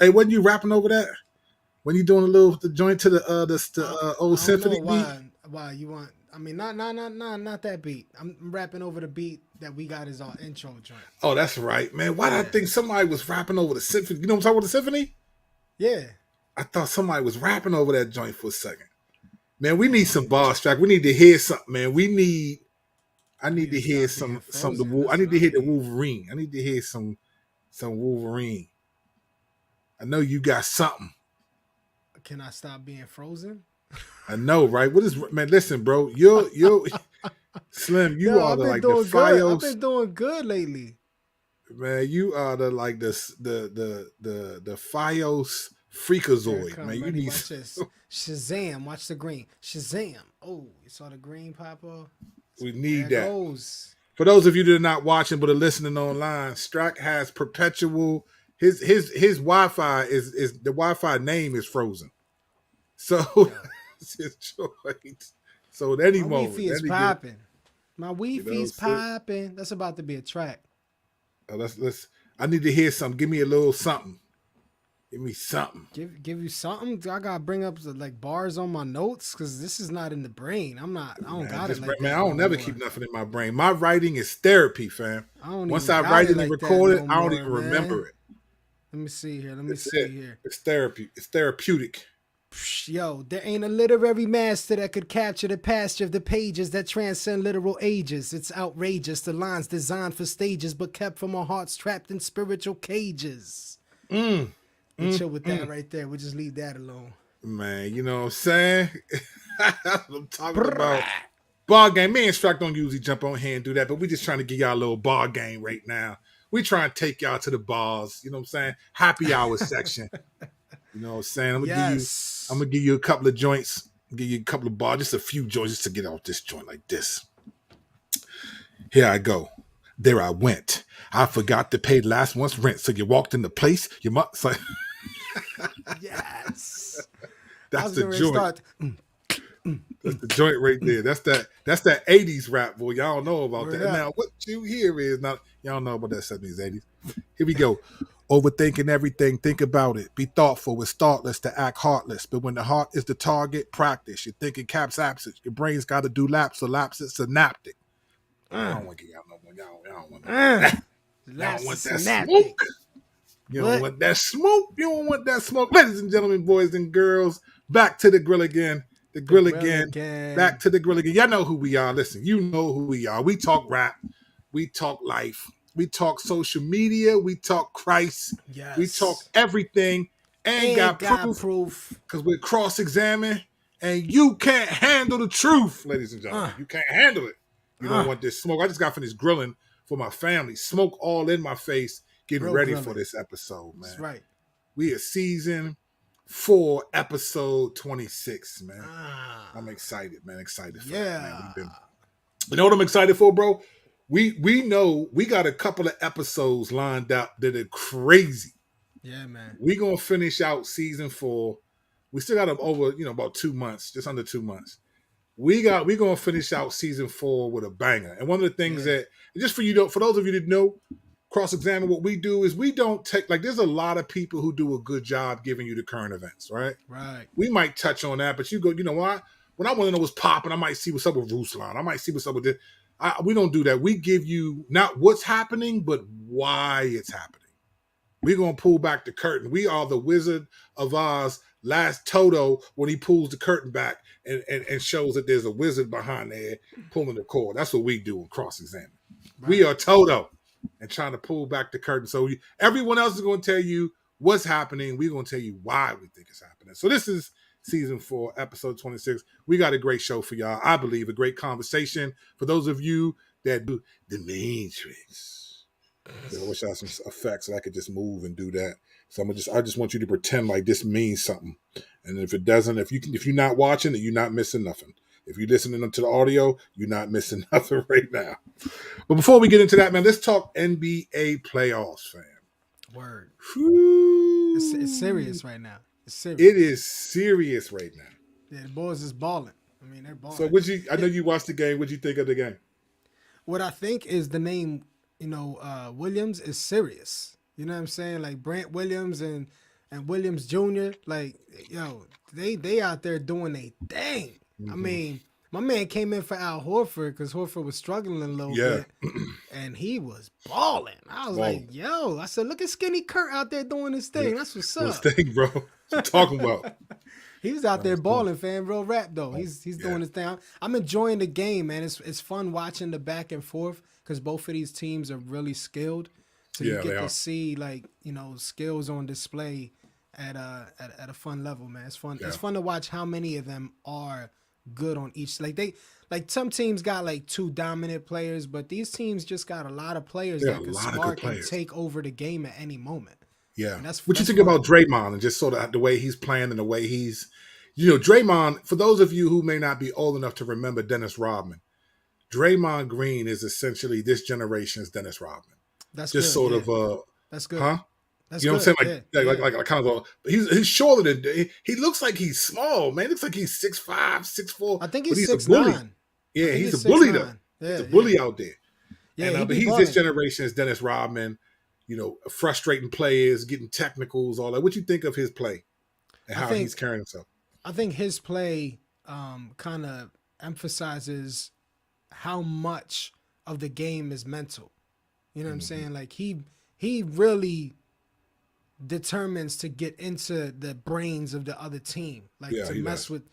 Hey, wasn't you rapping over that? When you doing the joint to the old I don't know symphony beat? why you want. I mean, not that beat. I'm rapping over the beat that we got as our intro joint. Oh, that's right, man. Why did I Yeah, think somebody was rapping over the symphony? You know what I'm talking about, the symphony? yeah. I thought somebody was rapping over that joint for a second. Man, we need Oh, some boss track. We need to hear something, man. I I need need to to hear stop being the frozen. I That's need what to I hear the need. Wolverine. I need to hear some Wolverine. I know you got something. Can I stop being frozen? I know, right? What is man? Listen, bro. You Slim. You Yo, are I've the been like the doing good. I've Fios been doing good lately. man. You are the like the Fios Here it freakazoid, man. come. You Ready? need Watch this. Shazam. Watch the green. Shazam. Oh, you saw the green pop off? we There need it that. goes. For those of you that are not watching but are listening online, Strack has perpetual his Wi-Fi is the Wi-Fi name is frozen. So Yo, it's his choice. So at any my moment, Wi-Fi is any given, popping. My you know what I'm Wi-Fi's saying? popping. That's about to be a track. Let's I need to hear something. Give me a little something. Give me something. Give you something. I gotta bring up the, like bars on my notes because this is not in the brain. I'm not. I don't Man, got it just like man, I that don't no never keep more. nothing in my brain. My writing is therapy, fam. I don't Once even I got write it it and like that record it, no I don't more, even remember man. it. Let me see here. Let me It's see it. here. It's therapy. It's therapeutic. Yo, there ain't a literary master that could capture the pasture of the pages that transcend literal ages. It's outrageous. The lines designed for stages, but kept from our hearts trapped in spiritual cages. Mm, We'll chill mm, with that mm. right there. We'll just leave that alone. Man, you know what I'm saying? That's what I'm talking about. Brrrah. Bar game. Me and Strack don't usually jump on here and do that, but we just trying to give y'all a little bar game right now. We trying to take y'all to the bars, you know what I'm saying? Happy hour section. You know what I'm saying? I'm Yes. gonna give you a couple of joints, give you a couple of bars, just a few joints just to get off this joint like this. Here I go. There I went. I forgot to pay last month's rent. So you walked in the place, you must like Yes. I that's was the going to joint. start. That's the joint right there. That's that 80s rap, boy. Y'all know about Word that. up. Now, what you hear is not y'all know about that 70s, 80s. Here we go. Overthinking everything, think about it. Be thoughtful. It's thoughtless to act heartless. But when the heart is the target, practice. You're thinking caps absent. Your brain's got to do laps, so laps it's synaptic. I Uh, don't want to get y'all no more. Y'all don't want no more of uh. that. Y'all don't Lapse want that synaptic. smoke. You don't What? want that smoke. You don't want that smoke. Ladies and gentlemen, boys and girls, back to the grill again. The The grill grill again. Back again. to the grill again. Y'all know who we are. Listen, you know who we are. We talk rap. We talk life. We talk social media. We talk Christ. We talk Yes. everything and And got got proof proof. because we're cross examined and you can't handle the truth, ladies and Uh, gentlemen. You can't handle it. You don't uh. want this smoke. I just got finished grilling for my family. Smoke all in my face, getting Real ready for grilling. this episode, That's man. right. We are season 4, episode 26, man. I'm Ah. excited, man. Excited for that, man. Yeah. You know what I'm excited for, bro? We know we got a couple of episodes lined up that are crazy. Yeah, man. We gonna finish out season 4. We still got over, about 2 months, just under 2 months. We gonna finish out season 4 with a banger. And one of the things Yeah. that just for those of you that know, cross examine what we do is we don't take like there's a lot of people who do a good job giving you the current events, right? Right. We might touch on that, but you go, you know what? When I want to know what's popping, I might see what's up with Ruslan. I might see what's up with this. We don't do that. We give you not what's happening, but why it's happening. We're gonna pull back the curtain. We are the Wizard of Oz last Toto when he pulls the curtain back and shows that there's a wizard behind there pulling the cord. That's what we do in cross examine. We Right. are Toto and trying to pull back the curtain. So everyone else is going to tell you what's happening. We're going to tell you why we think it's happening. So this is season 4, episode 26. We got a great show for y'all. I believe a great conversation for those of you that do the Matrix. I wish I had some effects so I could just move and do that. So I just want you to pretend like this means something. And if it doesn't, if you're not watching it, you're not missing nothing. If you're listening to the audio, you're not missing nothing right now. But before we get into that, man, let's talk NBA playoffs, fam. Word. It's Whew. serious right now. It's It serious. is serious right now. Yeah, the boys is balling. I mean, they're So balling. I know It, you watched the game. What'd you think of the game? what I think is the name, Williams is serious. You know what I'm saying? Like Brant Williams and and Williams Jr. Like, yo, they out there doing their thing. I mean, my man came in for Al Horford because Horford was struggling a little bit, and he was balling. I was like, yo, I said, look at Skinny Kurt out there doing his thing. That's what's up. His thing, bro. What you talking about? He was out there balling, fam. Real rap though. He's doing his thing. I'm enjoying the game, man. It's fun watching the back and forth because both of these teams are really skilled. So you get to see skills on display at a fun level, man. It's fun. Yeah. It's fun to watch how many of them are good on each. Like some teams got like 2 dominant players, but these teams just got a lot of players that can spark and take over the game at any moment. Yeah. What you think about Draymond and just sort of the way he's playing and the way he's, Draymond, for those of you who may not be old enough to remember Dennis Rodman, Draymond Green is essentially this generation's Dennis Rodman. That's just good, sort of that's good. Huh? That's you know what I'm saying? Like kind of he's shorter than he looks like he's small, man. He looks like he's 6'5", 6'4". I think he's 6'9". Yeah, he's a bully though. He's a bully out there. Yeah, but he's this generation's Dennis Rodman. Frustrating players, getting technicals, all that. What you think of his play and how he's carrying himself? I think his play kind of emphasizes how much of the game is mental. You know what I'm saying? Like he really determines to get into the brains of the other team, like to mess with,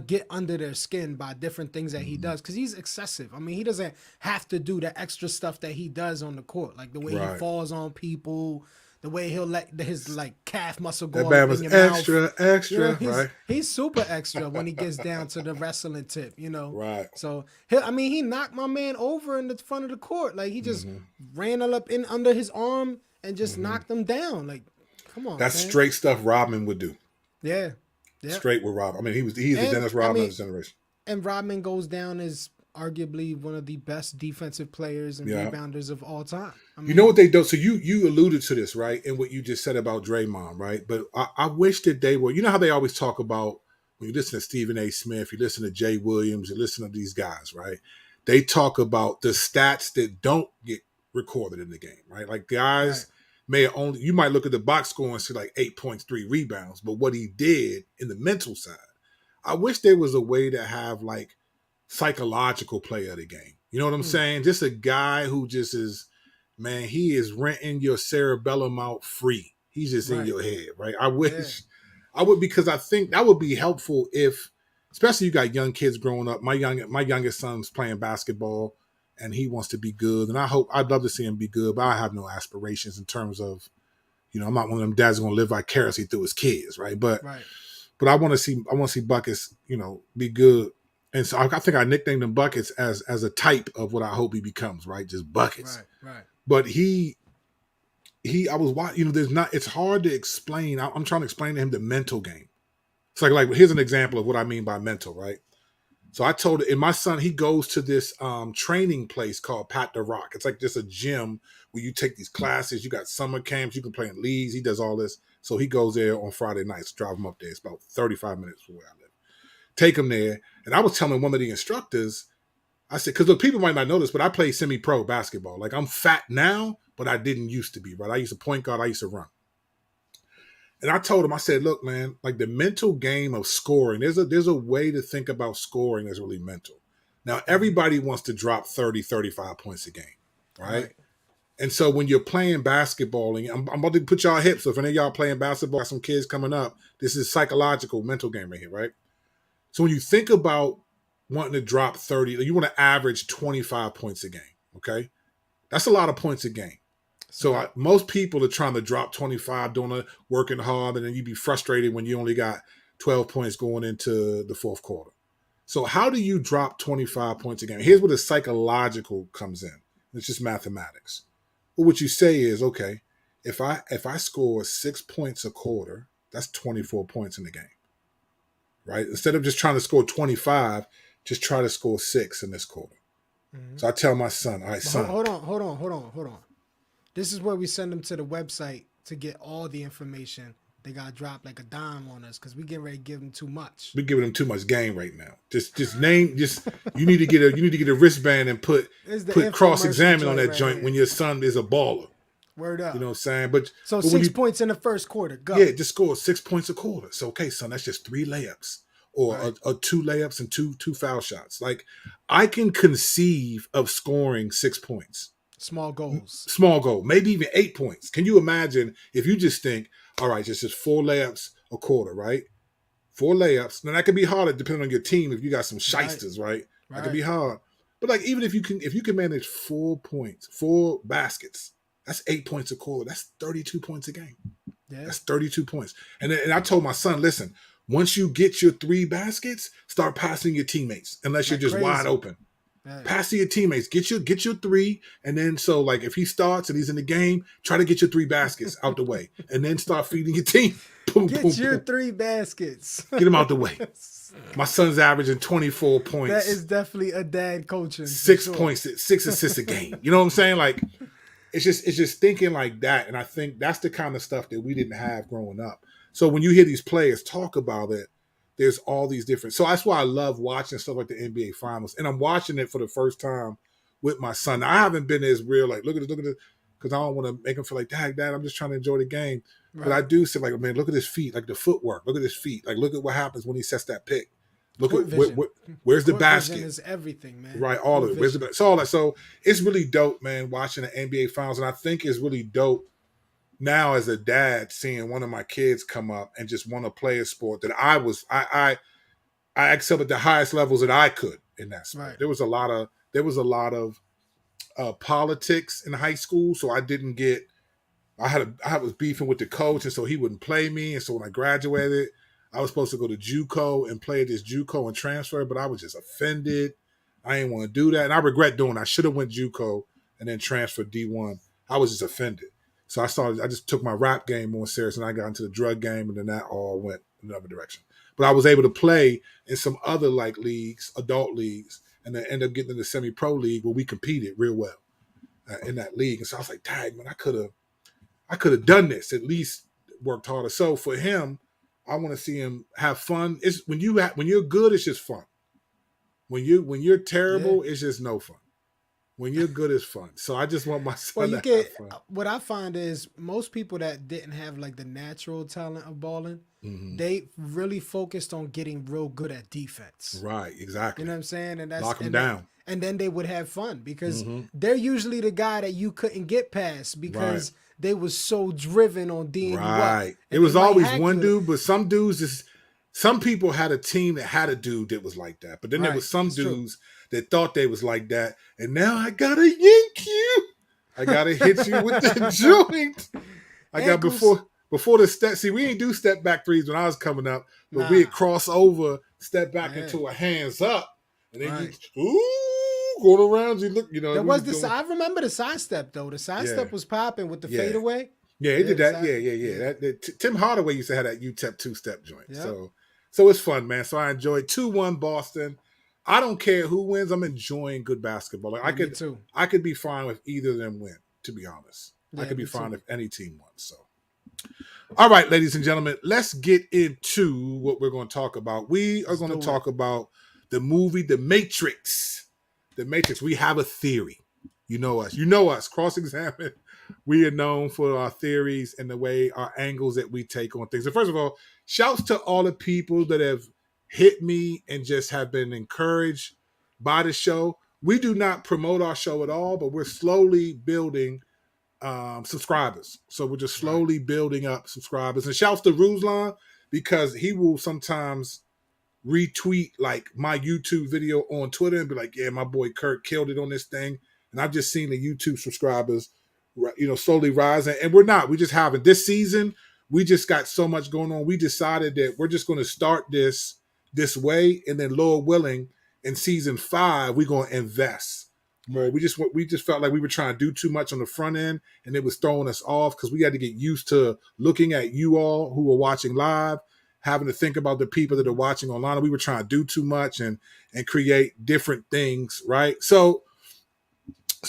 get under their skin by different things that he does, because he's excessive. I mean, he doesn't have to do the extra stuff that he does on the court, like the way he falls on people, the way he'll let his like calf muscle go up in your mouth. Extra, right? He's super extra when he gets down to the wrestling tip, Right. So he knocked my man over in the front of the court, like he just ran up in under his arm and just knocked him down. Like, come on, that's straight stuff Rodman would do. Yeah. Straight with Rodman. I mean, he's the Dennis Rodman of his generation. And Rodman goes down as arguably one of the best defensive players and rebounders of all time. I mean, you know what they do? So you alluded to this, right? In what you just said about Draymond, right? But I wish that they were, how they always talk about, when you listen to Stephen A. Smith, you listen to Jay Williams, you listen to these guys, right? They talk about the stats that don't get recorded in the game, right? Like guys you might look at the box score and see like 8 points, 3 rebounds, but what he did in the mental side, I wish there was a way to have like psychological play of the game. You know what I'm saying? Just a guy who just is, man, he is renting your cerebellum out free. He's just in your head, right? I wish I would, because I think that would be helpful if, especially you got young kids growing up. My youngest son's playing basketball and he wants to be good. And I'd love to see him be good, but I have no aspirations in terms of, I'm not one of them dads going to live vicariously through his kids, right? But I want to see Buckets, be good. And so I think I nicknamed him Buckets as a type of what I hope he becomes, right? Just buckets. Right. But I was watching, it's hard to explain. I'm trying to explain to him the mental game. It's like here's an example of what I mean by mental, right? So I told him, and my son, he goes to this training place called Pat the Rock. It's like just a gym where you take these classes. You got summer camps. You can play in leagues. He does all this. So he goes there on Friday nights, drive him up there. It's about 35 minutes from where I live. Take him there. And I was telling one of the instructors, I said, because people might not know this, but I play semi-pro basketball. Like I'm fat now, but I didn't used to be, right? I used to point guard. I used to run. And I told him, I said, look, man, like the mental game of scoring, there's a way to think about scoring that's really mental. Now, everybody wants to drop 30, 35 points a game, right? And so when you're playing basketball, and I'm about to put y'all hips, so if any of y'all playing basketball, got some kids coming up, this is psychological, mental game right here, right? So when you think about wanting to drop 30, you want to average 25 points a game, okay? That's a lot of points a game. So most people are trying to drop 25, working hard, and then you be frustrated when you only got 12 points going into the fourth quarter. So how do you drop 25 points a game? Here's where the psychological comes in. It's just mathematics. But what you say is, okay, if I score 6 points a quarter, that's 24 points in the game, right? Instead of just trying to score 25, just try to score 6 in this quarter. Mm-hmm. So I tell my son, all right, son. Hold on. This is where we send them to the website to get all the information. They got to drop like a dime on us because we getting ready to give them too much. We're giving them too much game right now. Just you need to get a wristband and put cross-examine on that joint when your son is a baller. Word You know up. what I'm saying? But So but when 6 points in the first quarter. yeah, Go. just score 6 points a quarter. So okay, son, that's just 3 layups or Right. a 2 layups and two foul shots. Like I can conceive of scoring 6 points. Small goals. Small goal, maybe even 8 points. Can you imagine if you just think, all right, just 4 layups a quarter, right? 4 layups. Now that could be hard depending on your team. If you got some Right. shysters, right? That could Right. be hard. But like even if you can manage 4 points, 4 baskets, that's 8 points a quarter. That's 32 points a game. Yeah. That's 32 points. And I told my son, listen, once you get your 3 baskets, start passing your teammates, unless you're Like just wide crazy. open. Right. Pass to your teammates. Get your 3, and then so like if he starts and he's in the game, try to get your 3 baskets out the way, and then start feeding your team. Boom, boom, Get your boom. 3 baskets. Get them out the way. My son's averaging 24 That points, is definitely a dad coaching. For 6 sure. points, 6 assists a game. You know what I'm saying? Like it's just thinking like that, and I think that's the kind of stuff that we didn't have growing up. So when you hear these players talk about it, there's all these different. So that's why I love watching stuff like the NBA Finals, and I'm watching it for the first time with my son. I haven't been as real like look at this, because I don't want to make him feel like Dad, I'm just trying to enjoy the game. Right. But I do say like, man, look at his feet, like the footwork. Look at his feet, like look at what happens when he sets that pick. Look Court at vision. where's the Court basket. vision is everything, man. Right, all Court of it. Where's the, so all that. So it's really dope, man, watching the NBA Finals, and I think it's really dope now as a dad seeing one of my kids come up and just want to play a sport that I excelled at the highest levels that I could in that sport. Right. There was a lot of politics in high school, so I didn't get. I was beefing with the coach, and so he wouldn't play me. And so when I graduated, I was supposed to go to JUCO and play at this JUCO and transfer, but I was just offended. I didn't want to do that, and I regret doing it. I should have went JUCO and then transferred D1. I was just offended. So I just took my rap game more serious, and I got into the drug game, and then that all went another direction. But I was able to play in some other like leagues, adult leagues, and then end up getting in the semi-pro league where we competed real well in that league. And so I was like, dang, man, I could have done this, at least worked harder. So for him, I want to see him have fun. It's when you're good, it's just fun. When you're terrible, it's just no fun. When you're good, it's fun. So I just want my son Well, you to have get fun. what I find is most people that didn't have like the natural talent of balling, Mhm. they really focused on getting real good at defense. Right, exactly. You know what I'm saying? And that's Lock them and down. and then they would have fun because Mhm. they're usually the guy that you couldn't get past because they was so driven on D'ing you up. Right. It And was they might always hack one you. dude, but some dudes just some people had a team that had a dude that was like that. But then there Right, was some it's true. dudes that thought they was like that. And now I gotta yank you. I gotta hit you with the joint. I got Ankles. before the step. See, we ain't do step back threes when I was coming up, but Nah. we'd cross over, step back Yeah. into a hands up, and then Right. going around. You look, you know. There we was doing- I remember the sidestep though. The sidestep Yeah. was popping with the Yeah. fadeaway. Yeah, he did Yeah, that. Yeah. Tim Hardaway used to have that UTEP two-step joint. Yeah. So it's fun, man. So I enjoyed 2-1 Boston. I don't care who wins. I'm enjoying good basketball. Like Me too. I could be fine with either of them win, to be honest. I Yeah, could be me fine too. if any team won. So all right, ladies and gentlemen, let's get into what we're going to talk about. We are Let's going do to it. talk about the movie The Matrix. The Matrix. We have a theory. You know us. Cross-examine. We are known for our theories and the way our angles that we take on things. So first of all, shouts to all the people that have hit me and just have been encouraged by the show. We do not promote our show at all, but we're slowly building subscribers. So we're just slowly building up subscribers. And shouts to Ruslan because he will sometimes retweet like my YouTube video on Twitter and be like, yeah, my boy Kurt killed it on this thing. And I've just seen the YouTube subscribers, slowly rising. And we just haven't. This season, we just got so much going on. We decided that we're just going to start this way. And then Lord willing, in season 5, we're going to invest more. We just felt like we were trying to do too much on the front end and it was throwing us off because we had to get used to looking at you all who are watching live, having to think about the people that are watching online. We were trying to do too much and create different things, right? So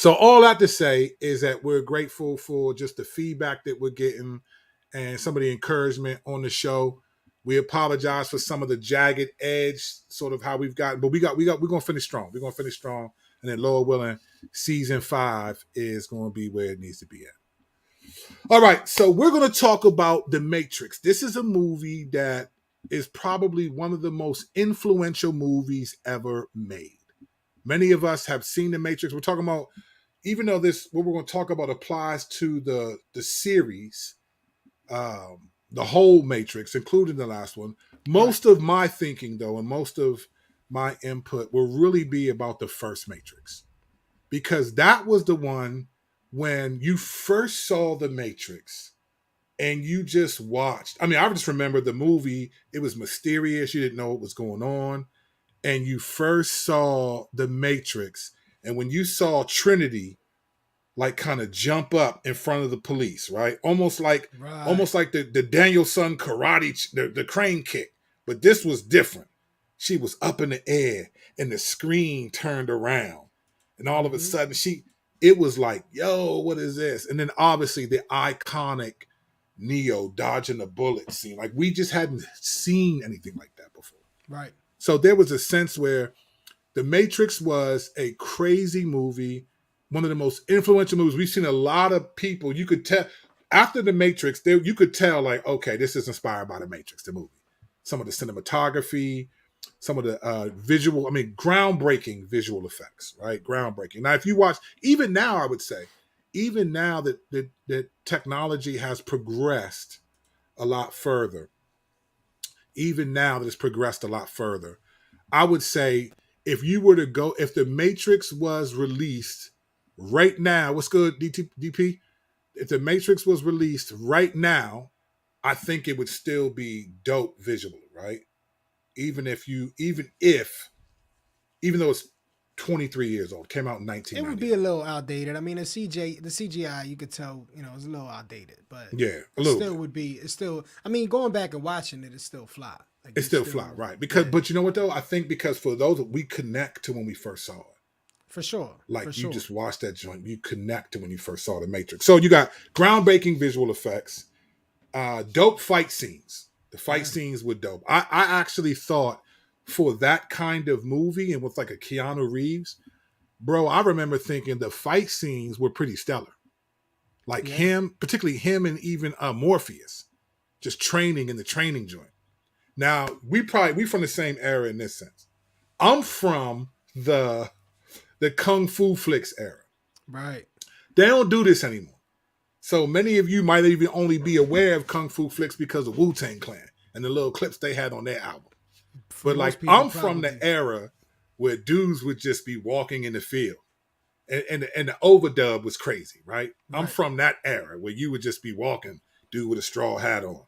all that to say is that we're grateful for just the feedback that we're getting and some of the encouragement on the show. We apologize for some of the jagged edge, sort of how we've gotten, but we're gonna finish strong. We're gonna finish strong, and then Lord willing, season 5 is gonna be where it needs to be at. All right, so we're going to talk about The Matrix. This is a movie that is probably one of the most influential movies ever made. Many of us have seen The Matrix. We're talking about, even though this what we're going to talk about applies to the series, the whole Matrix, including the last one. Most of my thinking, though, and most of my input will really be about the first Matrix, because that was the one when you first saw the Matrix and you just watched. I mean, I just remember the movie. It was mysterious. You didn't know what was going on, and you first saw the Matrix, and when you saw Trinity like kind of jump up in front of the police, right? Almost like the Danielson karate, the crane kick. But this was different. She was up in the air and the screen turned around. And all of a sudden it was like, yo, what is this? And then obviously the iconic Neo dodging the bullet scene. Like we just hadn't seen anything like that before. Right. So there was a sense where The Matrix was a crazy movie, one of the most influential movies. We've seen a lot of people. You could tell after The Matrix, you could tell like, okay, this is inspired by The Matrix, the movie. Some of the cinematography, some of the groundbreaking visual effects, right? Groundbreaking. Now, if you watch, even now, I would say, even now that technology has progressed a lot further, even now that it's progressed a lot further, I would say if The Matrix was released right now, what's good, DP? If The Matrix was released right now, I think it would still be dope visually, right? Even though it's 23 years old, came out in 1990. It would be a little outdated. I mean, the CGI, you could tell, it's a little outdated, but yeah, it's still, I mean, going back and watching it, it's still fly. Like it's still fly, right? Because, but you know what though? I think because for those that we connect to when we first saw it. For sure. Just watched that joint, you connect to when you first saw The Matrix. So you got groundbreaking visual effects, dope fight scenes. The fight scenes were dope. I actually thought for that kind of movie and with like a Keanu Reeves, bro, I remember thinking the fight scenes were pretty stellar. Like him, particularly him and even Morpheus, just training in the training joint. Now, we from the same era in this sense. I'm from the Kung Fu flicks era. Right. They don't do this anymore. So many of you might even only be aware of Kung Fu flicks because of Wu-Tang Clan and the little clips they had on their album. But like, I'm from the era where dudes would just be walking in the field. And the overdub was crazy, right? I'm from that era where you would just be walking, dude with a straw hat on.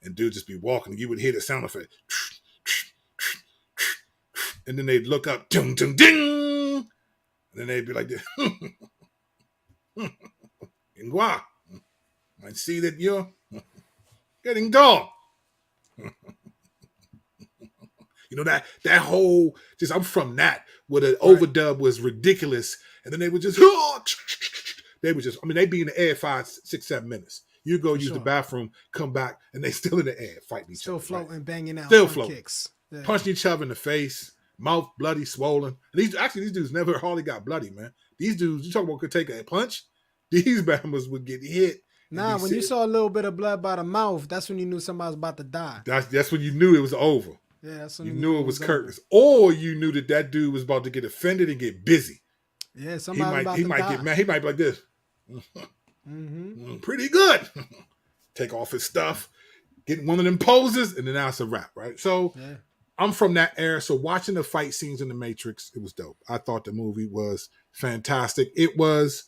And dude just be walking. You would hear the sound effect. And then they'd look up. Ding, ding, ding. And then they'd be like this. Ingwa, I see that you're getting dull. You know, that whole, I'm from that, where the overdub was ridiculous. And then they would just, they'd be in the air 5, 6, 7 minutes. You go use the bathroom, come back, and they still in the air fighting each other. Still floating, banging out. Still floating. Kicks. Yeah. Punching each other in the face, mouth bloody, swollen. And these dudes never hardly got bloody, man. These dudes, you talk about could take a punch, these bammers would get hit. Nah, when you saw a little bit of blood by the mouth, that's when you knew somebody was about to die. That's when you knew it was over. Yeah, that's when you knew it was curtains. Or you knew that dude was about to get offended and get busy. Yeah, somebody might get mad. He might be like this. Pretty good. Take off his stuff, get one of them poses, and then that's a wrap, right? So I'm from that era. So watching the fight scenes in The Matrix, it was dope. I thought the movie was fantastic. It was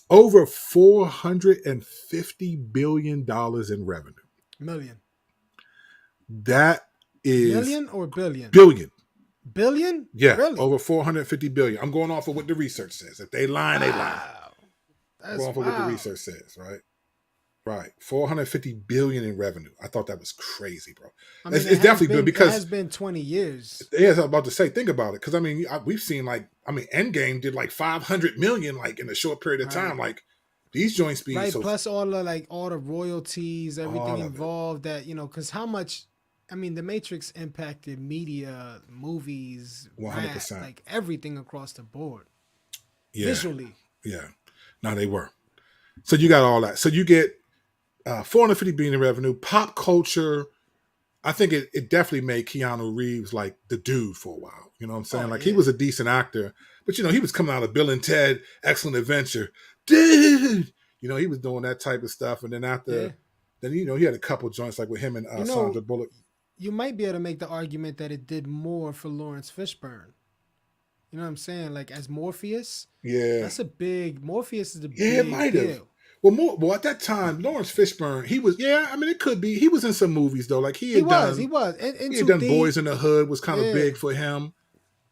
over $450 billion in revenue. Million. That is million or billion? Billion. Billion? Yeah, really? Over 450 billion. I'm going off of what the research says. If they lie, they lie. That's going off of what the research says, right? Right. 450 billion in revenue. I thought that was crazy, bro. I mean, it's definitely good because it has been 20 years. Yeah, I was about to say, think about it. Because I mean, we've seen Endgame did like 500 million in a short period of time. Like these joints be plus all the royalties, everything involved because how much The Matrix impacted media, movies, 100%, everything across the board. Yeah. Visually. Yeah. No, they were. So you got all that. So you get 450 billion in revenue. Pop culture, I think it definitely made Keanu Reeves like the dude for a while. You know what I'm saying? Oh Like he yeah. was a decent actor, but he was coming out of Bill and Ted, Excellent Adventure, dude. He was doing that type of stuff, and then Yeah. then he had a couple joints like with him and You Sandra know, Bullock. you might be able to make the argument that it did more for Lawrence Fishburne. You know what I'm saying? Like as Morpheus, Yeah, Morpheus is a yeah, it big might have. deal. Well, at that time, Lawrence Fishburne, he was. Yeah, I mean, it could be. He was in some movies though. Like He was. In he had Too done Boys Deep. in the Hood was kind of Yeah. big for him,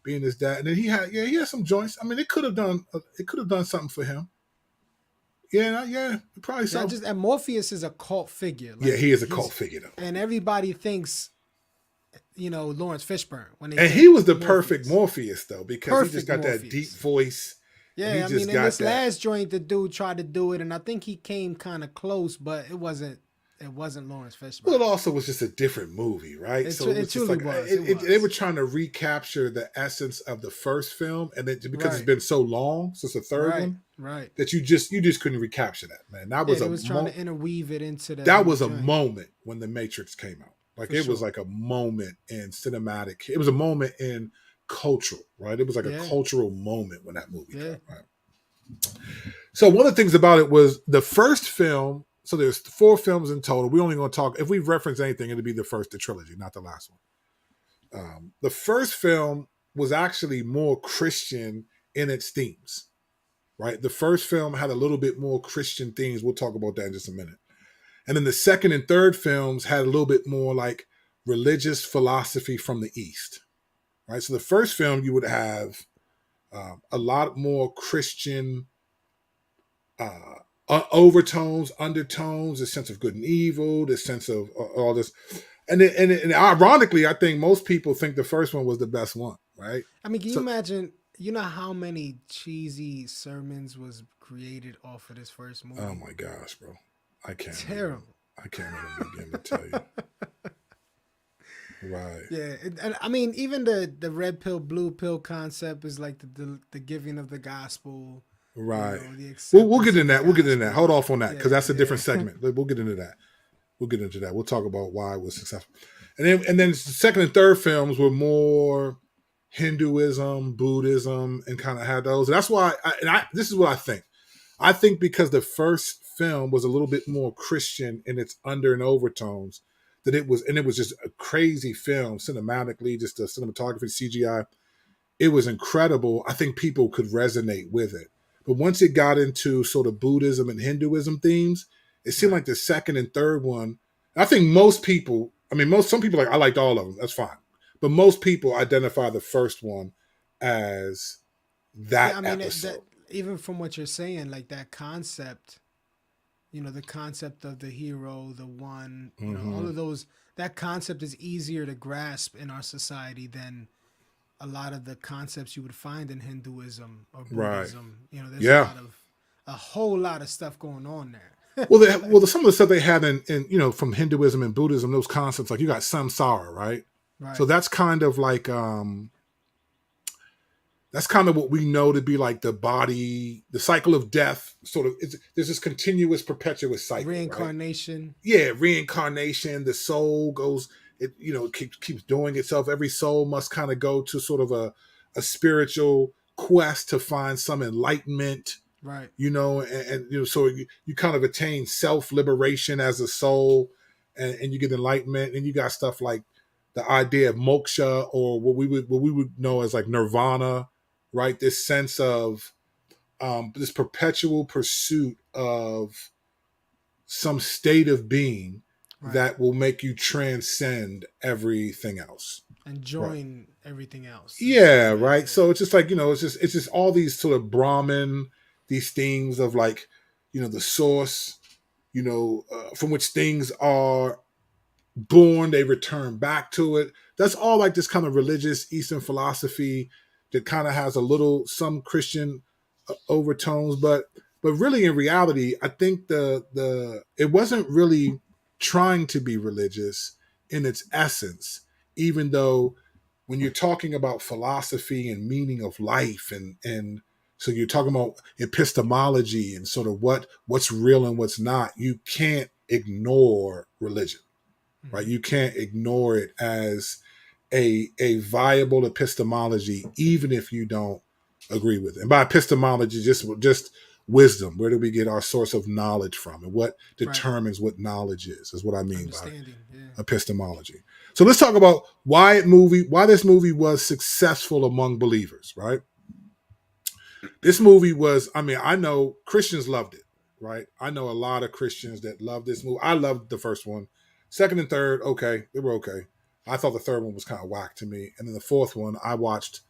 being his dad, and then he had some joints. I mean, it could have done something for him. Yeah, probably Yeah, so. and Morpheus is a cult figure. Yeah, Like he is a cult he's figure though, and everybody thinks, Lawrence Fishburne when they and think he was the perfect Morpheus. Morpheus though because he just Perfect got that deep Morpheus. voice, and he Yeah, I just mean, in got this that. last joint, the dude tried to do it, and I think he came kind of close, but it wasn't. It wasn't Lawrence Well, it Fishburne. also was just a different movie, right? So it It was just truly like was. It they were was. trying to recapture the essence of the first film, and then because it's Right. been so long since the third Right. one, Right. that you just couldn't recapture that, man. Yeah, they was trying to interweave it into the That new was a joint moment when the Matrix came out. Like for it was sure. like a moment in cinematic. It was a moment in cultural, right? It was like a Yeah. cultural moment when that movie Yeah. came out. So one of the things about it was the first film. So there's 4 films in total. We're only going to talk if we reference anything, it'll be the trilogy, not the last one. The first film was actually more Christian in its themes, right? The first film had a little bit more Christian themes. We'll talk about that in just a minute. And then the second and third films had a little bit more like religious philosophy from the East, right? So the first film, you would have a lot more Christian overtones, undertones, a sense of good and evil, the sense of all this. And ironically, I think most people think the first one was the best one, right? I mean, can you So, imagine? You know how many cheesy sermons was created off of this first oh movie? my gosh, bro, Terrible. I can't even begin to tell you. Right. Yeah, and I mean, even the red pill, blue pill concept is like the giving of the gospel. Right. The We'll acceptance get in of the that. We'll get in that. Hold gospel. off on that because Yeah, that's a different yeah. segment. We'll get into that. We'll get into that. We'll talk about why it was successful. And then the second and third films were more Hinduism, Buddhism, and kind of had those. And that's why this is what I think. I think because the first film was a little bit more Christian in its under and overtones, that it was just a crazy film cinematically, just the cinematography, CGI. It was incredible. I think people could resonate with it. But once it got into sort of Buddhism and Hinduism themes, it seemed Right. like the second and third one. I think most people, I mean, some people I liked all of them. That's fine. But most people identify the first one as Yeah, that I mean that episode. even from what you're saying, like that concept, the concept of the hero, the one, all Mm-hmm. of those, that concept is easier to grasp in our society than a lot of the concepts you would find in Hinduism or Right. Buddhism. There's Yeah. a whole lot of stuff going on there. Some of the stuff they had in from Hinduism and Buddhism, those concepts, like you got samsara, right? So Right. that's kind of like that's kind of what we know to be like the body, the cycle of death. Sort of, there's this continuous, perpetuous cycle, right? Reincarnation. Yeah, reincarnation. The soul goes, keeps doing itself. Every soul must kind of go to sort of a spiritual quest to find some enlightenment. Right. So you kind of attain self liberation as a soul, and you get enlightenment, and you got stuff like the idea of moksha, or what we would know as like nirvana, right? This sense of this perpetual pursuit of some state of being Right. that will make you transcend everything else. And Right. join everything else. Yeah, right. So it's just like, it's just all these sort of Brahmin, these themes of like, the source, from which things are born, they return back to it. That's all like this kind of religious Eastern philosophy that kind of has a little some Christian overtones, but really in reality, I think the it wasn't really trying to be religious in its essence, even though when you're talking about philosophy and meaning of life and So you're talking about epistemology and sort of what's real and what's not. You can't ignore religion, right? You can't ignore it as a viable epistemology, even if you don't agree with it. And by epistemology, just wisdom. Where do we get our source of knowledge from, and what determines what knowledge is what I mean by epistemology. So let's talk about why this movie was successful among believers, right? This movie was, I mean, I know Christians loved it, right? I know a lot of Christians that love this movie. I loved the first one. Second and third, okay, they were okay. I thought the third one was kind of whack to me. And then the fourth one, I watched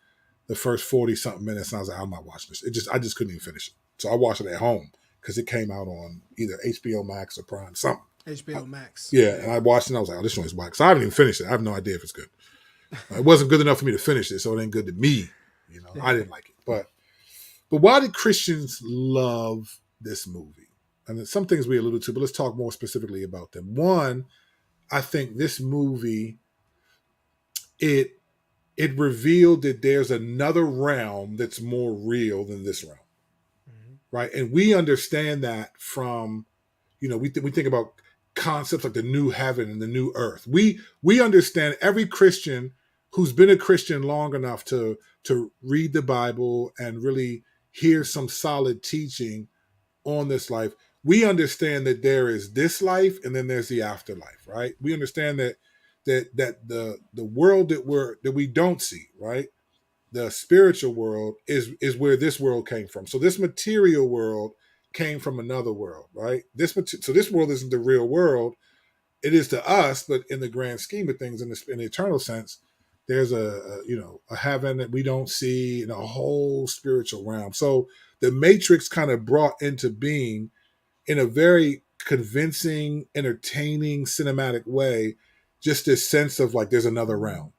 the first 40 something minutes and I was like, I'm not watching this. I just couldn't even finish it. So I watched it at home because it came out on either HBO Max or Prime, something. HBO Max. Yeah, and I watched it and I was like, oh, this one is whack. So I haven't even finished it. I have no idea if it's good. It wasn't good enough for me to finish it, so it ain't good to me. You know, I didn't like it. But why did Christians love this movie? And some things we alluded to, but let's talk more specifically about them. One, I think this movie, it revealed that there's another realm that's more real than this realm, right? And we understand that from, you know, we think about concepts like the new heaven and the new earth. We understand, every Christian who's been a Christian long enough to read the Bible and really hear some solid teaching on this life, we understand that there is this life and then there's the afterlife, right? We understand that the world that we don't see, right? The spiritual world is where this world came from. So this material world came from another world, right? So this world isn't the real world. It is to us, but in the grand scheme of things, in the eternal sense, there's a heaven that we don't see and a whole spiritual realm. So the Matrix kind of brought into being, in a very convincing, entertaining, cinematic way, just this sense of like there's another realm.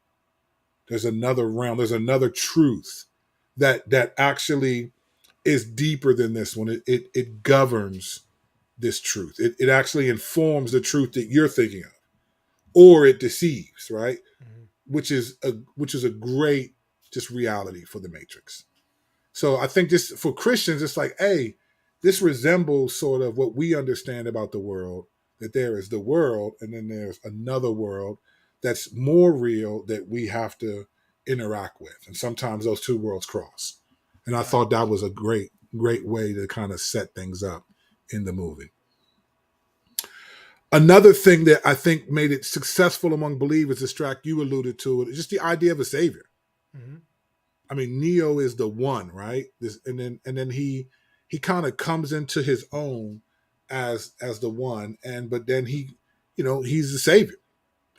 There's another realm. There's another truth that actually is deeper than this one. It governs this truth. It actually informs the truth that you're thinking of, or it deceives, right? Which is a great just reality for the Matrix. So I think this, for Christians, it's like, hey, this resembles sort of what we understand about the world, that there is the world and then there's another world that's more real that we have to interact with. And sometimes those two worlds cross. And I thought that was a great way to kind of set things up in the movie. Another thing that I think made it successful among believers, Strack, you alluded to it, is just the idea of a savior. Mm-hmm. I mean, Neo is the one, right? And then he kind of comes into his own as the one, but then he, he's the savior.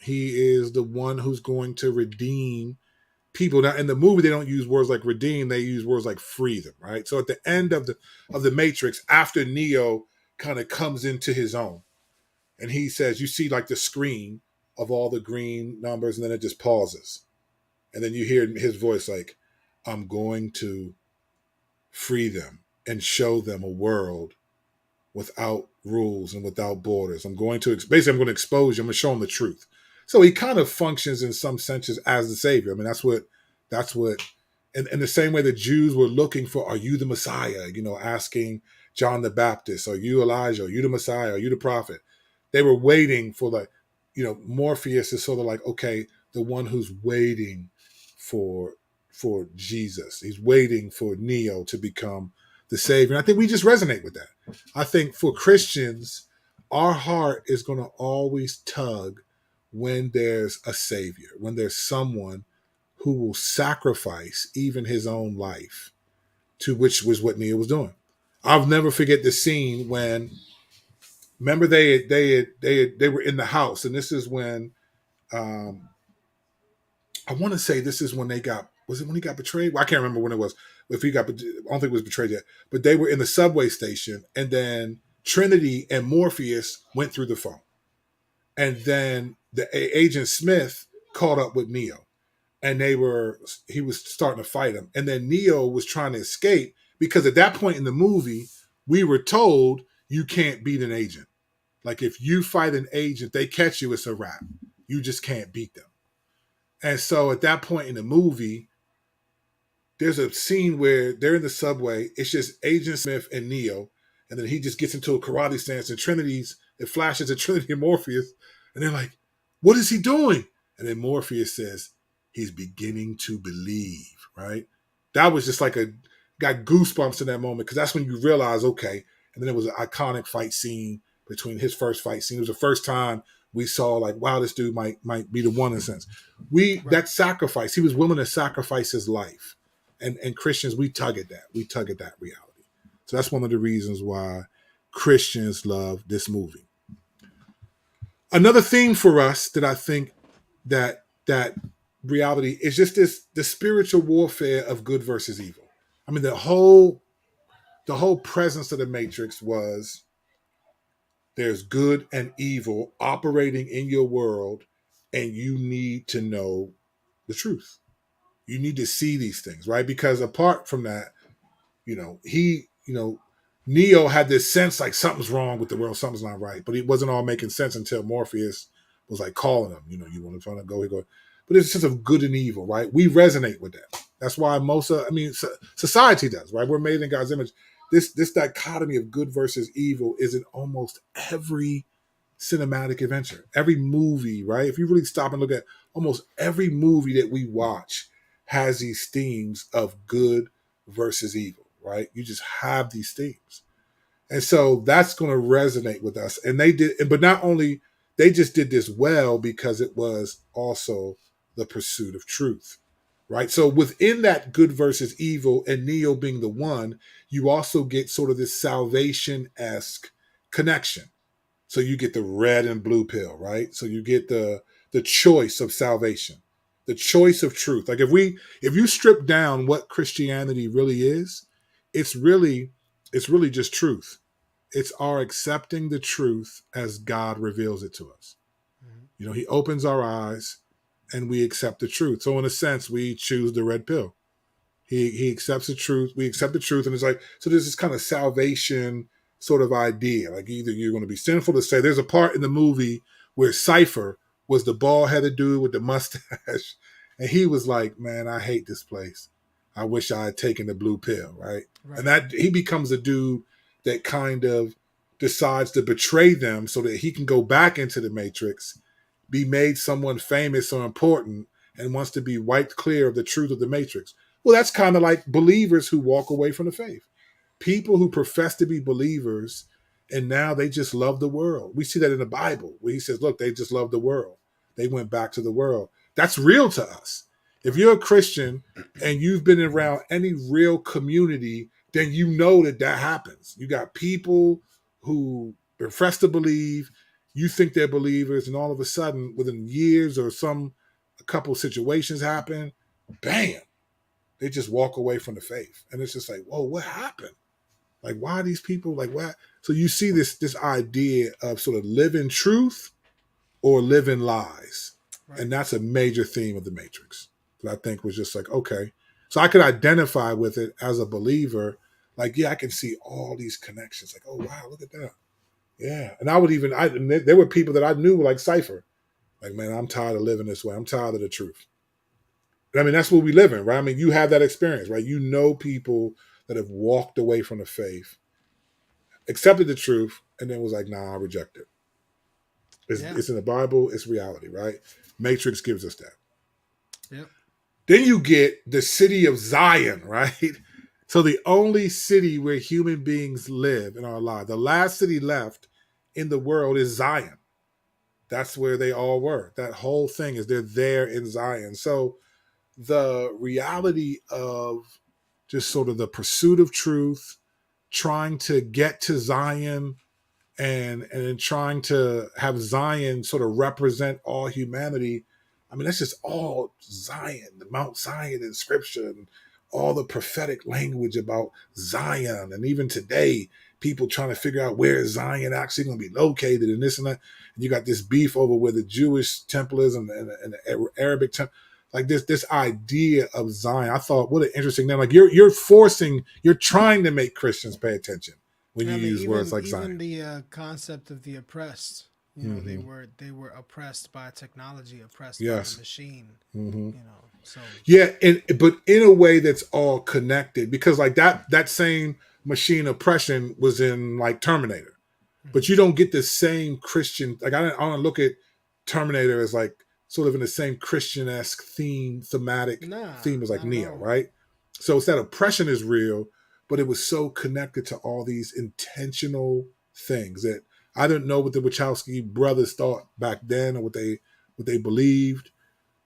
He is the one who's going to redeem people. Now, in the movie, they don't use words like redeem; they use words like free them, right? So at the end of the Matrix, after Neo kind of comes into his own, and he says, you see like the screen of all the green numbers, and then it just pauses, and then you hear his voice like, I'm going to free them and show them a world without rules and without borders. I'm going to expose you. I'm going to show them the truth. So he kind of functions in some senses as the savior. I mean, that's what, in the same way the Jews were looking for, are you the Messiah? Asking John the Baptist, are you Elijah? Are you the Messiah? Are you the prophet? They were waiting for Morpheus is sort of like, okay, the one who's waiting for Jesus. He's waiting for Neo to become the savior. And I think we just resonate with that. I think for Christians, our heart is going to always tug when there's a savior, when there's someone who will sacrifice even his own life, to which was what Neo was doing. I'll never forget the scene when, remember they were in the house, and this is when I want to say this is when was it when he got betrayed? Well, I can't remember when it was. If he got, I don't think it was betrayed yet. But they were in the subway station, and then Trinity and Morpheus went through the phone, and then the Agent Smith caught up with Neo, and he was starting to fight him, and then Neo was trying to escape, because at that point in the movie, we were told you can't beat an agent. Like if you fight an agent, they catch you, it's a wrap. You just can't beat them. And so at that point in the movie, there's a scene where they're in the subway. It's just Agent Smith and Neo, and then he just gets into a karate stance, and it flashes at Trinity and Morpheus, and they're like, "What is he doing?" And then Morpheus says, "He's beginning to believe." Right? That was just like got goosebumps in that moment because that's when you realize, okay. And then it was an iconic fight scene between his first fight scene. It was the first time we saw like, wow, this dude might be the one in a sense. That sacrifice, he was willing to sacrifice his life. And Christians, we tug at that. We tug at that reality. So that's one of the reasons why Christians love this movie. Another theme for us that I think that reality is just the spiritual warfare of good versus evil. I mean, the whole presence of the Matrix was there's good and evil operating in your world, and you need to know the truth. You need to see these things, right? Because apart from that, Neo had this sense like something's wrong with the world, something's not right. But it wasn't all making sense until Morpheus was like calling him, you want to go here, go. But it's a sense of good and evil, right? We resonate with that. That's why society does, right? We're made in God's image. This dichotomy of good versus evil is in almost every cinematic adventure, every movie, right? If you really stop and look at almost every movie that we watch has these themes of good versus evil, right? You just have these themes. And so that's going to resonate with us. And they did, but not only they just did this well because it was also the pursuit of truth, right? So within that good versus evil and Neo being the one, you also get sort of this salvation-esque connection. So you get the red and blue pill, right? So you get the choice of salvation, the choice of truth. Like if you strip down what Christianity really is, it's really just truth. It's our accepting the truth as God reveals it to us. Mm-hmm. He opens our eyes and we accept the truth. So in a sense, we choose the red pill. He accepts the truth. We accept the truth. And it's like, so there's this kind of salvation sort of idea. Like either you're going to be sinful to say, there's a part in the movie where Cypher was the bald-headed dude with the mustache. And he was like, man, I hate this place. I wish I had taken the blue pill, right? And that he becomes a dude that kind of decides to betray them so that he can go back into the Matrix, be made someone famous or important, and wants to be wiped clear of the truth of the Matrix. Well, that's kind of like believers who walk away from the faith. People who profess to be believers, and now they just love the world. We see that in the Bible where he says, look, they just love the world. They went back to the world. That's real to us. If you're a Christian and you've been around any real community, then you know that happens. You got people who profess to believe, you think they're believers, and all of a sudden, within years or a couple of situations happen, bam, they just walk away from the faith. And it's just like, whoa, what happened? Like, why are these people like what? So you see this idea of sort of living truth or living lies. Right. And that's a major theme of the Matrix that I think was just like, okay. So I could identify with it as a believer. Like, yeah, I can see all these connections. Like, oh, wow, look at that. Yeah. And there were people that I knew like Cypher. Like, man, I'm tired of living this way. I'm tired of the truth. I mean, that's what we live in, right? I mean, you have that experience, right? You know people that have walked away from the faith, accepted the truth, and then was like, nah, I reject it. It's in the Bible. It's reality, right? Matrix gives us that. Yep. Then you get the city of Zion, right? So the only city where human beings live in our lives, the last city left in the world is Zion. That's where they all were. That whole thing is they're there in Zion. So the reality of just sort of the pursuit of truth, trying to get to Zion and trying to have Zion sort of represent all humanity. I mean, that's just all Zion, the Mount Zion in scripture, and all the prophetic language about Zion. And even today, people trying to figure out where is Zion actually going to be located and this and that. And you got this beef over where the Jewish temple is and the Arabic temple. Like this idea of Zion, I thought, what an interesting name. Like you're trying to make Christians pay attention when you use words like Zion. Even the concept of the oppressed, they were oppressed by technology, oppressed by the machine. Mm-hmm. So Yeah, but in a way that's all connected, because like that same machine oppression was in like Terminator, but mhm. you don't get the same Christian. Like I don't look at Terminator as like sort of in the same Christian-esque thematic Nah, theme as like not at Neo, all. right? So it's that oppression is real, but it was so connected to all these intentional things that I don't know what the Wachowski brothers thought back then or what they believed,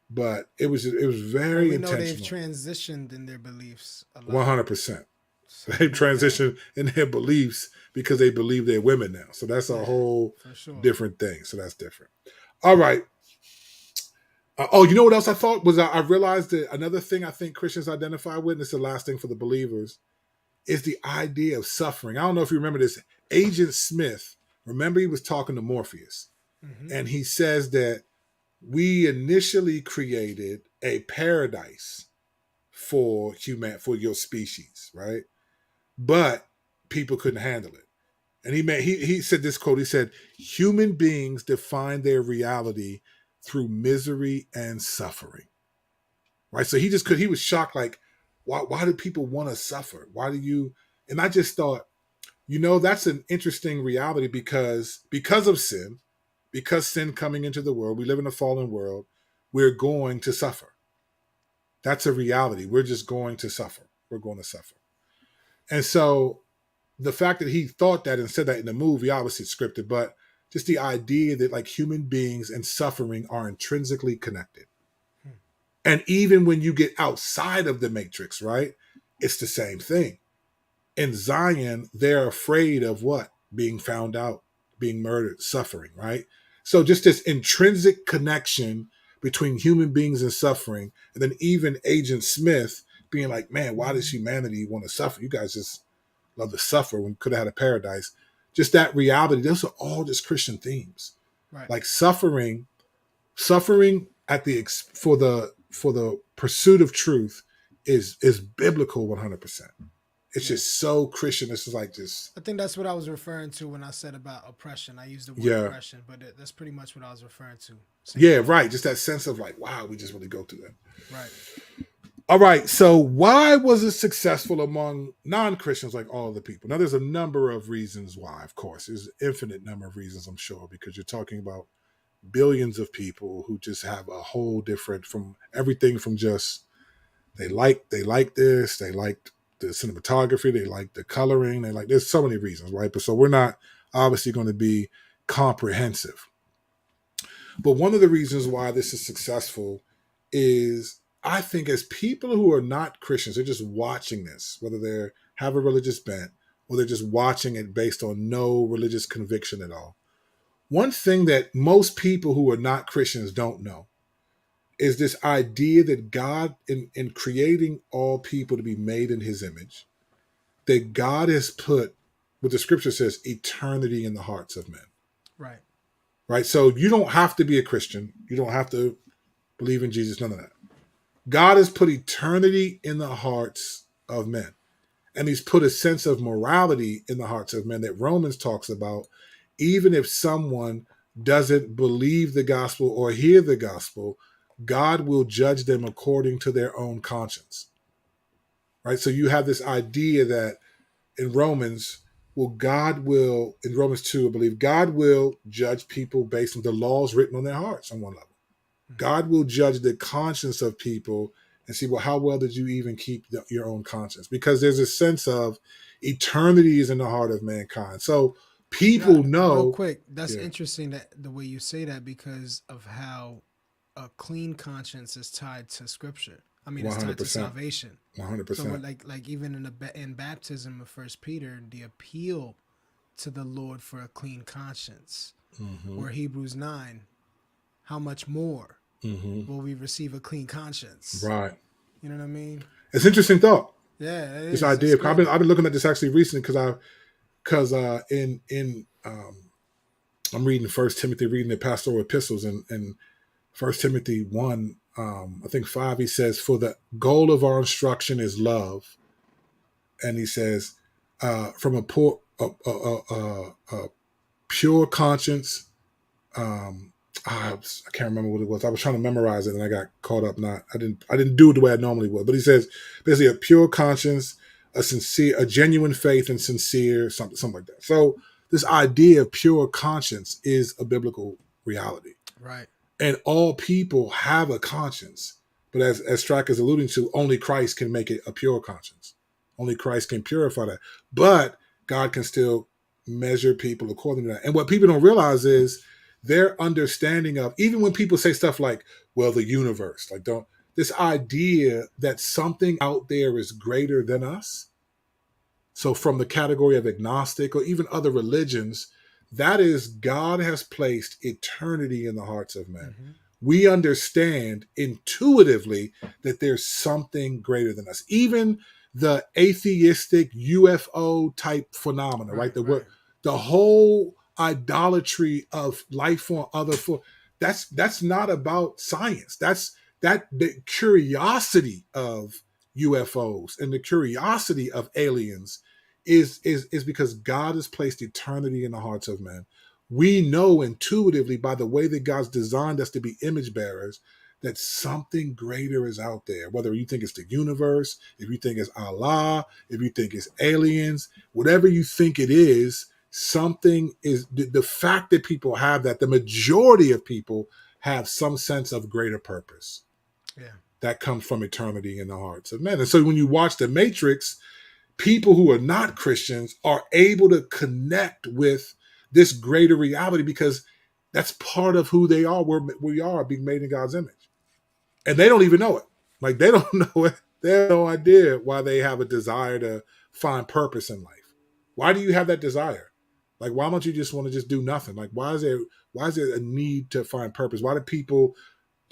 but it was Well, very we know they've intentional. transitioned in their beliefs a lot. 100%. So They've we know that. transitioned in their beliefs because they believe they're women now. So that's a Yeah, whole for sure. different thing. So that's different. All right. Oh, you know what else I thought was I realized that another thing I think Christians identify with, and it's the last thing for the believers, is the idea of suffering. I don't know if you remember this. Agent Smith, remember he was talking to Morpheus, Hmm. and he says that we initially created a paradise for your species, right? But people couldn't handle it. And he said this quote. He said, "Human beings define their reality through misery and suffering." Right. So he was shocked. Like, why do people want to suffer? Why do you? And I just thought, that's an interesting reality because of sin, because sin coming into the world, we live in a fallen world. We're going to suffer. That's a reality. We're just going to suffer. We're going to suffer. And so the fact that he thought that and said that in the movie, obviously it's scripted, but just the idea that like human beings and suffering are intrinsically connected. And even when you get outside of the matrix, right, it's the same thing. In Zion, they're afraid of what? Being found out, being murdered, suffering, right? So just this intrinsic connection between human beings and suffering, and then even Agent Smith being like, man, why does humanity want to suffer? You guys just love to suffer when we could have had a paradise. Just that reality. Those are all just Christian themes. Right. Like suffering at the for the pursuit of truth is biblical 100%. It's Yeah. just so Christian. It's just like just I think that's what I was referring to when I said about oppression. I used the word yeah, oppression, but that's pretty much what I was referring to. Same yeah, thing. right. Just that sense of like, wow, we just really go through that. Right. All right. So why was it successful among non-Christians like all the people? Now there's a number of reasons why, of course. There's an infinite number of reasons, I'm sure, because you're talking about billions of people who just have a whole different from everything from just they like this, they like the cinematography, they like the coloring, they like there's so many reasons, right? But so we're not obviously going to be comprehensive. But one of the reasons why this is successful is I think as people who are not Christians, they're just watching this, whether they have a religious bent or they're just watching it based on no religious conviction at all. One thing that most people who are not Christians don't know is this idea that God, in creating all people to be made in his image, that God has put what the scripture says eternity in the hearts of men. Right. Right? So you don't have to be a Christian. You don't have to believe in Jesus, none of that. God has put eternity in the hearts of men. And he's put a sense of morality in the hearts of men that Romans talks about. Even if someone doesn't believe the gospel or hear the gospel, God will judge them according to their own conscience. Right? So you have this idea that in Romans, in Romans 2, I believe, God will judge people based on the laws written on their hearts on one level. God will judge the conscience of people and see, well, how well did you even keep your own conscience? Because there's a sense of eternity is in the heart of mankind. So people Real know, quick, that's yeah, interesting that the way you say that because of how a clean conscience is tied to scripture. I mean, it's tied to 100%, salvation. So 100%. like even in baptism of First Peter, the appeal to the Lord for a clean conscience, Mm-hmm, or Hebrews 9, how much more mm-hmm. will we receive a clean conscience? Right. You know what I mean? It's interesting thought. Yeah, it This is. It's idea. good. I've been looking at this actually recently because in I'm reading First Timothy, reading the pastoral epistles, and First Timothy 1, I think 5, he says, "For the goal of our instruction is love," and he says, "From a pure conscience, I can't remember what it was. I was trying to memorize it and I got caught up. I didn't do it the way I normally would. But he says basically a pure conscience, a genuine faith, and sincere something like that. So this idea of pure conscience is a biblical reality, Right. and all people have a conscience. But as Strack is alluding to, only Christ can make it a pure conscience. Only Christ can purify that. But God can still measure people according to that. And what people don't realize is their understanding of, even when people say stuff like, well, the universe, like don't, this idea that something out there is greater than us. So from the category of agnostic or even other religions, that is, God has placed eternity in the hearts of men. Mm-hmm. We understand intuitively that there's something greater than us. Even the atheistic UFO type phenomena, right? The whole idolatry of life form, other form. That's not about science. That's the curiosity of UFOs and the curiosity of aliens is because God has placed eternity in the hearts of men. We know intuitively by the way that God's designed us to be image bearers that something greater is out there. Whether you think it's the universe, if you think it's Allah, if you think it's aliens, whatever you think it is, something is the fact that people have that, the majority of people have some sense of greater purpose. Yeah. That comes from eternity in the hearts of men. And so when you watch The Matrix, people who are not Christians are able to connect with this greater reality because that's part of who they are. We are being made in God's image. And they don't even know it. Like, they don't know it. They have no idea why they have a desire to find purpose in life. Why do you have that desire? Like, why don't you just want to just do nothing? Like, why is there a need to find purpose? Why do people,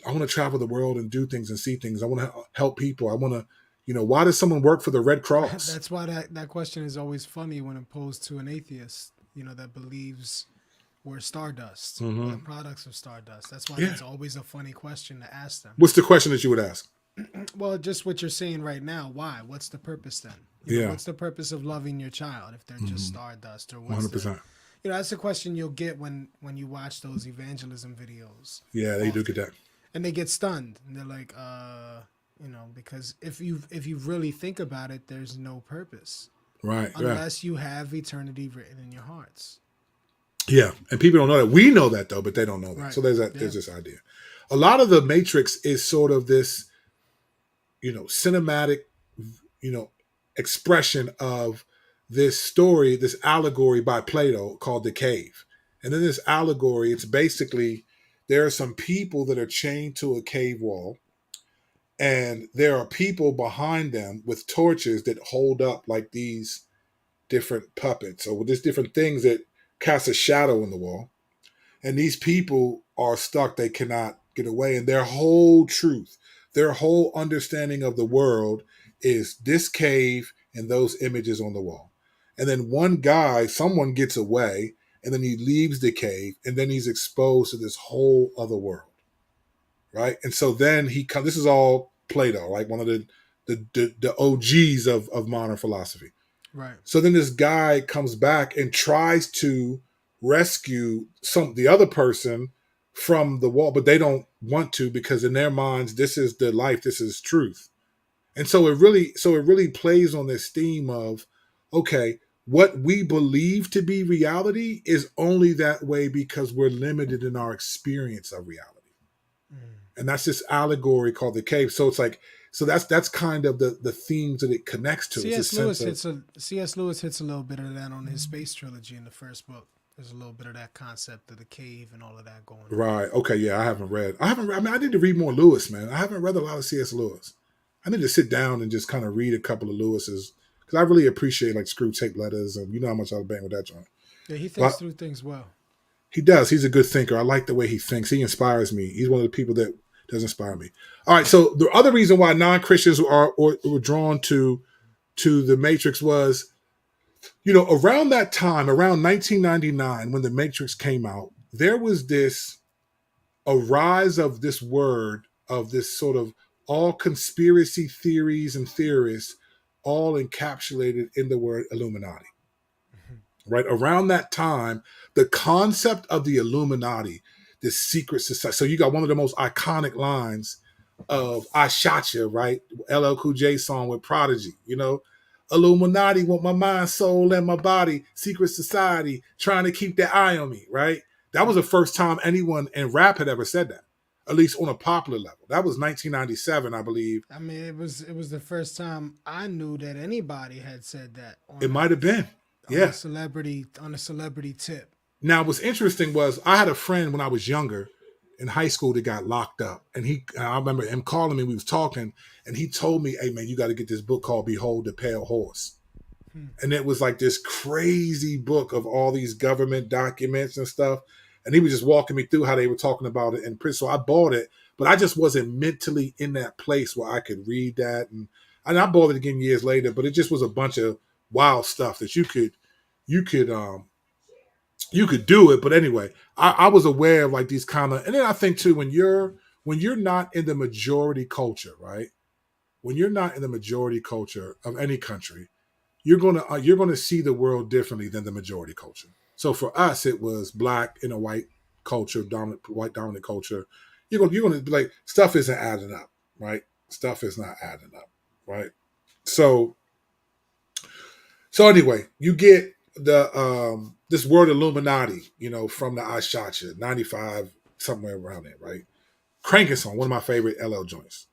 I want to travel the world and do things and see things. I want to help people. I want to, why does someone work for the Red Cross? That's why that question is always funny when posed to an atheist, that believes we're stardust, we're the products of stardust. That's why that's always a funny question to ask them. What's the question that you would ask? Well, just what you're saying right now. Why? What's the purpose then? What's the purpose of loving your child if they're just stardust, or what's 100%. That's the question you'll get when you watch those evangelism videos. Yeah, they do get that. And they get stunned. And they're like, because if you really think about it, there's no purpose. Right. Unless you have eternity written in your hearts. Yeah. And people don't know that. We know that though, but they don't know that. Right. So there's this idea. A lot of The Matrix is sort of this, cinematic, expression of this story, this allegory by Plato called The Cave. And then this allegory, it's basically, there are some people that are chained to a cave wall, and there are people behind them with torches that hold up like these different puppets or with these different things that cast a shadow in the wall. And these people are stuck. They cannot get away. And their whole truth, their whole understanding of the world is this cave and those images on the wall. And then someone gets away, and then he leaves the cave, and then he's exposed to this whole other world. Right? And so then this is all Plato, like one of the OGs of modern philosophy. Right. So then this guy comes back and tries to rescue the other person from the wall, but they don't want to because in their minds, this is the life, this is truth. And so it really plays on this theme of, okay, what we believe to be reality is only that way because we're limited in our experience of reality. And that's this allegory called The Cave. So it's like, that's kind of the themes that it connects to. C.S. Lewis hits a little bit of that on his space trilogy in the first book. There's a little bit of that concept of the cave and all of that going on. Right. Okay. Yeah. I need to read more Lewis, man. I haven't read a lot of C.S. Lewis. I need to sit down and just kind of read a couple of Lewis's, because I really appreciate like Screw Tape Letters, and you know how much I bang with that joint. Yeah, he thinks through things well. He does. He's a good thinker. I like the way he thinks. He inspires me. He's one of the people that does inspire me. All right. So the other reason why non-Christians were drawn to The Matrix was, around that time, around 1999, when The Matrix came out, there was a rise of this word, of this sort of all conspiracy theories and theorists, all encapsulated in the word Illuminati. Right? Around that time, the concept of the Illuminati, this secret society. So you got one of the most iconic lines of "I Shot Ya," right? LL Cool J song with Prodigy. You know, Illuminati want my mind, soul, and my body. Secret society trying to keep their eye on me. Right? That was the first time anyone in rap had ever said that, at least on a popular level. That was 1997, I believe. I mean, it was the first time I knew that anybody had said that It might have been. Yeah. On a celebrity tip. Now, what's interesting was I had a friend when I was younger in high school that got locked up, and I remember him calling me. We was talking, and he told me, "Hey, man, you got to get this book called Behold the Pale Horse." And it was like this crazy book of all these government documents and stuff. And he was just walking me through how they were talking about it in prison. So I bought it, but I just wasn't mentally in that place where I could read that. And I bought it again years later, but it just was a bunch of wild stuff that you could do it. But anyway, I was aware of like these kind of, and then I think too, when you're not in the majority culture, right? When you're not in the majority culture of any country, you're gonna see the world differently than the majority culture. So for us, it was black in a white culture, white dominant culture. You're gonna be like, stuff isn't adding up, right? Stuff is not adding up, right? So anyway, you get the this word Illuminati, from the I Shot Ya, 95, somewhere around there, right? Cranking Song, one of my favorite LL joints.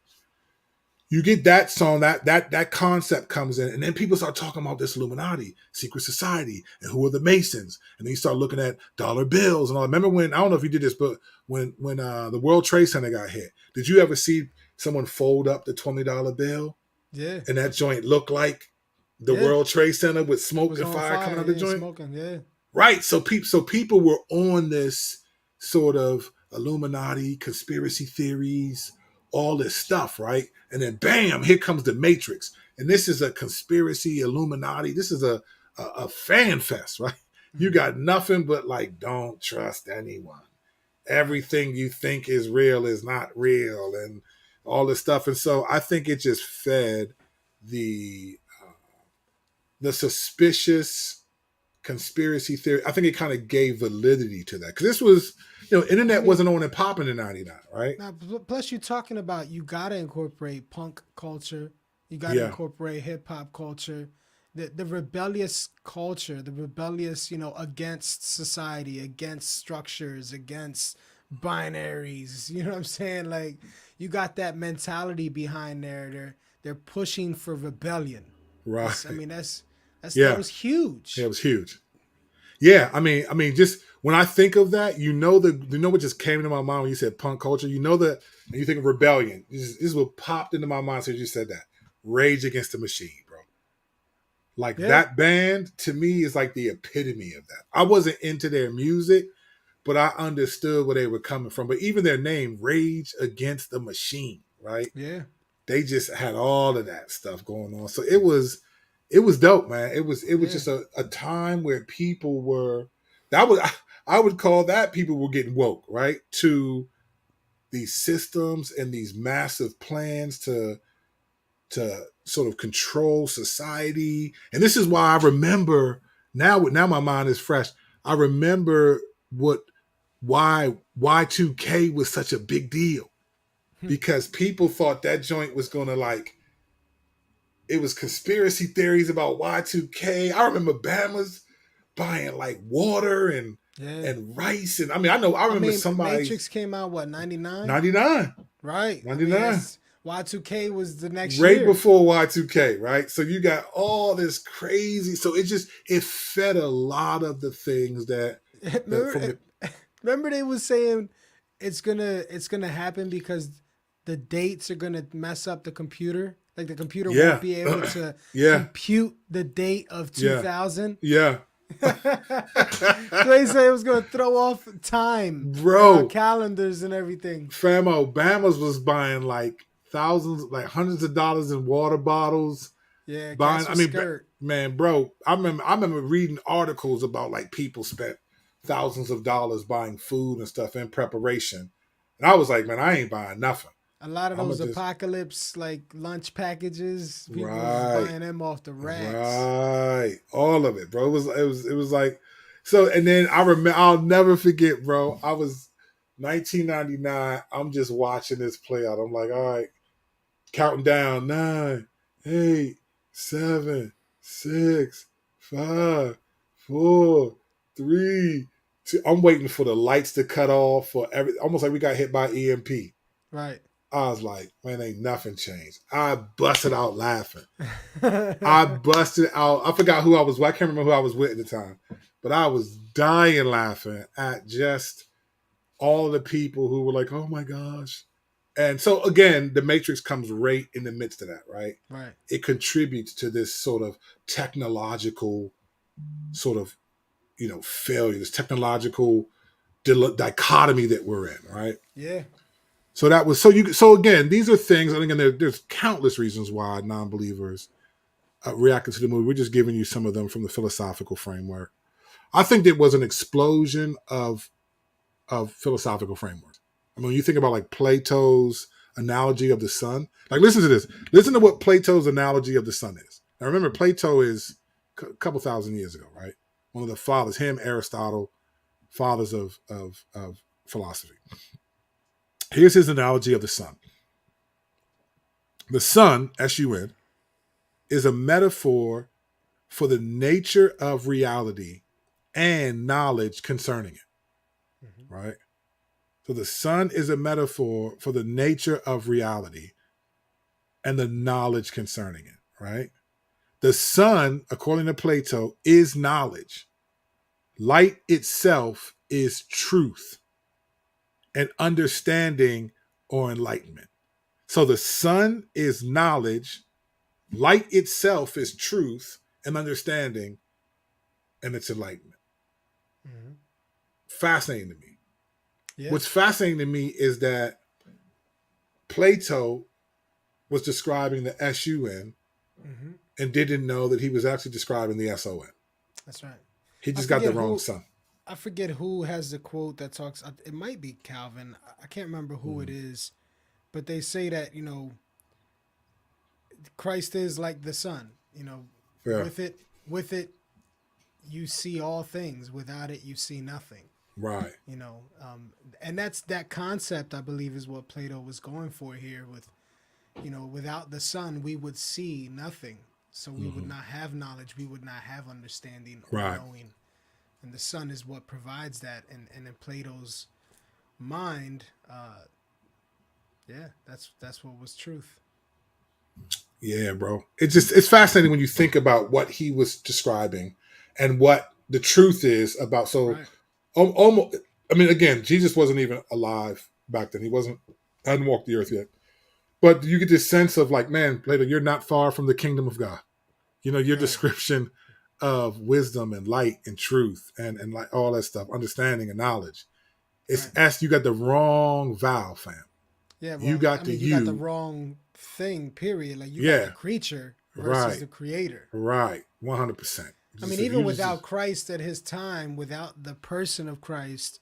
You get that song, that concept comes in, and then people start talking about this Illuminati, secret society, and who are the Masons, and then you start looking at dollar bills and all. Remember when, I don't know if you did this, but when the World Trade Center got hit, did you ever see someone fold up the $20 bill? Yeah. And that joint looked like the World Trade Center with smoke and fire coming out the joint? Smoking, yeah. Right. So people were on this sort of Illuminati, conspiracy theories, all this stuff, right? And then bam, here comes the Matrix. And this is a conspiracy, Illuminati. This is a fan fest, right? You got nothing but like, don't trust anyone. Everything you think is real is not real, and all this stuff. And so I think it just fed the suspicious conspiracy theory. I think it kind of gave validity to that, because this was, internet wasn't on and popping in 99, right? Now, plus you're talking about, you got to incorporate punk culture. You got to incorporate hip hop culture, the rebellious culture, the rebellious, against society, against structures, against binaries. You know what I'm saying? Like, you got that mentality behind there. They're pushing for rebellion. Right. I mean, that was huge. Yeah, it was huge. Yeah, I mean, just when I think of that, what just came into my mind when you said punk culture. And you think of rebellion. This is what popped into my mind since you said that. Rage Against the Machine, bro. Like that band to me is like the epitome of that. I wasn't into their music, but I understood where they were coming from. But even their name, Rage Against the Machine, right? Yeah. They just had all of that stuff going on. So it was dope, man. It was just a time where people were, I would call that people were getting woke, right? To these systems and these massive plans to sort of control society. And this is why I remember now my mind is fresh. I remember why Y2K was such a big deal, because people thought that joint was going to it was conspiracy theories about Y2K. I remember Bama's buying like water and rice. And I remember somebody. Matrix came out, what, 99? 99. Right. 99. Y2K was the next year. Right before Y2K, right? So you got all this crazy. So it fed a lot of the things that. Remember they was saying it's gonna happen because the dates are gonna mess up the computer. Like the computer won't be able to compute the date of 2000. Yeah. So they say it was going to throw off time. Bro. Calendars and everything. Famo, Bama's was buying like thousands, like hundreds of dollars in water bottles. Yeah, man, bro, I remember reading articles about like people spent thousands of dollars buying food and stuff in preparation. And I was like, man, I ain't buying nothing. A lot of those apocalypse like lunch packages, people was buying them off the racks. Right, all of it, bro. It was like so. And then I'll never forget, bro. I was 1999. I'm just watching this play out. I'm like, all right, counting down 9, 8, 7, 6, 5, 4, 3, 2. I'm waiting for the lights to cut off for almost like we got hit by EMP. Right. I was like, man, ain't nothing changed. I busted out laughing. I busted out. I forgot who I was with. I can't remember who I was with at the time. But I was dying laughing at just all the people who were like, oh my gosh. And so again, the Matrix comes right in the midst of that, right? Right. It contributes to this sort of technological sort of, failure, this technological dichotomy that we're in, right? Yeah. So that was so again, these are things, and again, there's countless reasons why non-believers reacted to the movie. We're just giving you some of them from the philosophical framework. I think there was an explosion of philosophical frameworks. I mean, when you think about like Plato's analogy of the sun, like listen to this. Listen to what Plato's analogy of the sun is. Now remember, Plato is a couple thousand years ago, right? One of the fathers, him, Aristotle, fathers of philosophy. Here's his analogy of the sun. The sun, S-U-N, is a metaphor for the nature of reality and knowledge concerning it, right? So the sun is a metaphor for the nature of reality and the knowledge concerning it, right? The sun, according to Plato, is knowledge. Light itself is truth and understanding or enlightenment. So the sun is knowledge, light itself is truth and understanding, and it's enlightenment. Mm-hmm. Fascinating to me. Yeah. What's fascinating to me is that Plato was describing the S-U-N and didn't know that he was actually describing the S-O-N. That's right. He just got the wrong sun. I forget who has the quote that talks. It might be Calvin. I can't remember who it is, but they say that Christ is like the sun. Yeah. With it, you see all things. Without it, you see nothing. Right. And that's that concept. I believe is what Plato was going for here. With without the sun, we would see nothing. So we would not have knowledge. We would not have understanding or knowing. And the sun is what provides that. And in Plato's mind, that's what was truth. Yeah, bro. It's fascinating when you think about what he was describing and what the truth is about. So almost, I mean, again, Jesus wasn't even alive back then. He hadn't walked the earth yet. But you get this sense of like, man, Plato, you're not far from the kingdom of God. Your description of wisdom and light and truth and like all that stuff, understanding and knowledge. It's you got the wrong vowel, fam. Yeah, you got the wrong thing, period. Like you got the creature versus the creator. Right. 100%. I mean, even without Christ at his time, without the person of Christ,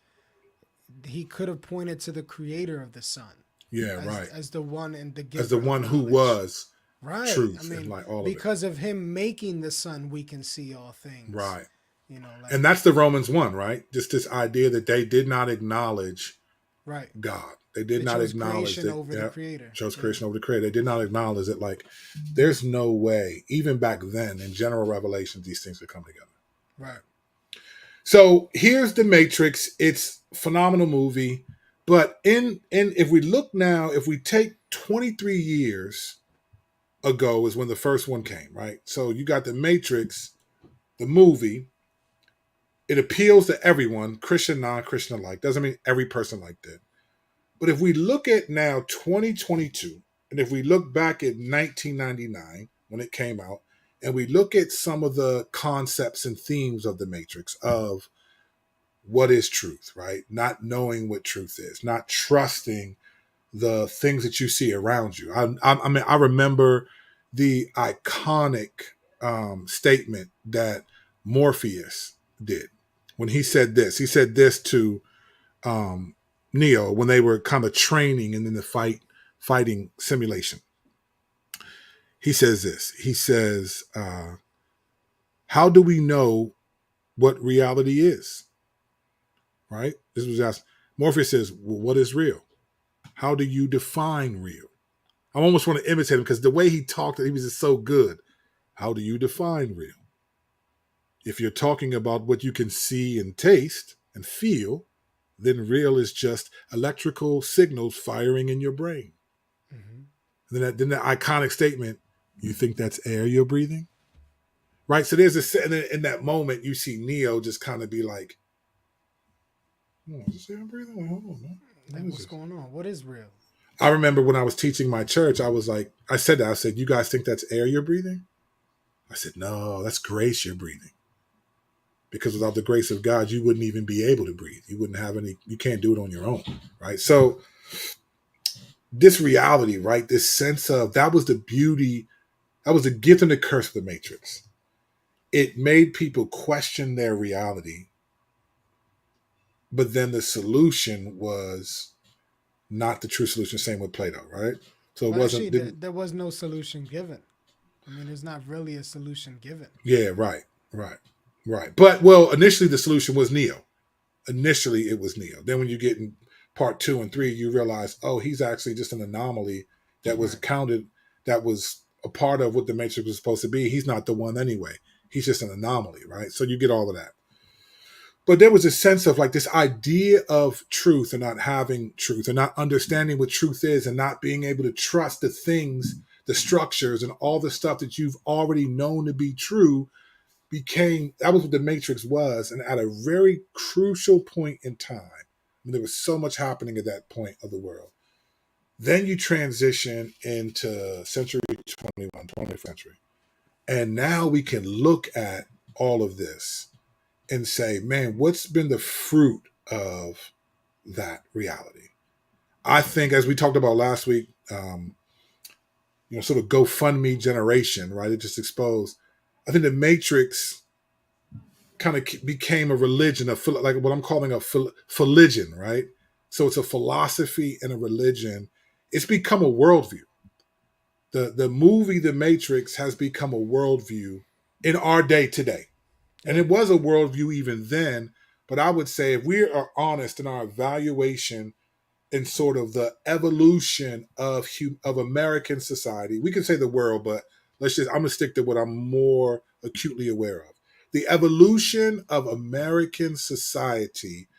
he could have pointed to the creator of the sun. Yeah, as the one and the giver as the one who was truth. I mean, and like all because of him making the sun, we can see all things. Right. And that's the Romans 1, right? Just this idea that they did not acknowledge God. They did not acknowledge that over the creator. Chose creation over the creator. They did not acknowledge that, like, there's no way, even back then, in general revelation, these things could come together. Right. So here's The Matrix. It's a phenomenal movie. But if we look now, if we take 23 years ago is when the first one came, right? So you got The Matrix, the movie. It appeals to everyone, Christian, non-Christian alike. Doesn't mean every person liked it. But if we look at now 2022, and if we look back at 1999 when it came out, and we look at some of the concepts and themes of The Matrix of what is truth, right? Not knowing what truth is, not trusting the things that you see around you. I mean, I remember the iconic statement that Morpheus did when he said this. He said this to Neo when they were kind of training and in the fighting simulation. He says this. He says, how do we know what reality is? Right? This was asked. Morpheus says, well, what is real? How do you define real? I almost want to imitate him because the way he talked, he was just so good. How do you define real? If you're talking about what you can see and taste and feel, then real is just electrical signals firing in your brain. Mm-hmm. Then that iconic statement, you think that's air you're breathing? Right? So there's this, in that moment, you see Neo just kind of be like, oh, is this air I'm breathing? Like, hold on, man. What's going on? What is real? I remember when I was teaching my church, I was like, I said, you guys think that's air you're breathing? I said, no, that's grace you're breathing. Because without the grace of God, you wouldn't even be able to breathe. You wouldn't have any, you can't do it on your own, right? So this reality, right? This sense of, that was the beauty, that was the gift and the curse of the Matrix. It made people question their reality. But then the solution was not the true solution. Same with Plato, right? So it wasn't. Actually, there was no solution given. I mean, there's not really a solution given. Yeah, right. But well, initially the solution was Neo. Initially it was Neo. Then when you get in part 2 and 3, you realize, oh, he's actually just an anomaly that was counted, that was a part of what the Matrix was supposed to be. He's not the one anyway. He's just an anomaly, right? So you get all of that. But there was a sense of like this idea of truth and not having truth and not understanding what truth is and not being able to trust the things, the structures and all the stuff that you've already known to be true became, that was what the Matrix was. And at a very crucial point in time, when there was so much happening at that point of the world, then you transition into century 21, 20th century. And now we can look at all of this and say, man, what's been the fruit of that reality? I think, as we talked about last week, sort of GoFundMe generation, right? It just exposed. I think the Matrix kind of became a religion, like what I'm calling a philigion, right? So it's a philosophy and a religion. It's become a worldview. The movie The Matrix has become a worldview in our day today. And it was a worldview even then, but I would say if we are honest in our evaluation and sort of the evolution of American society, we can say the world, but I'm going to stick to what I'm more acutely aware of. The evolution of American society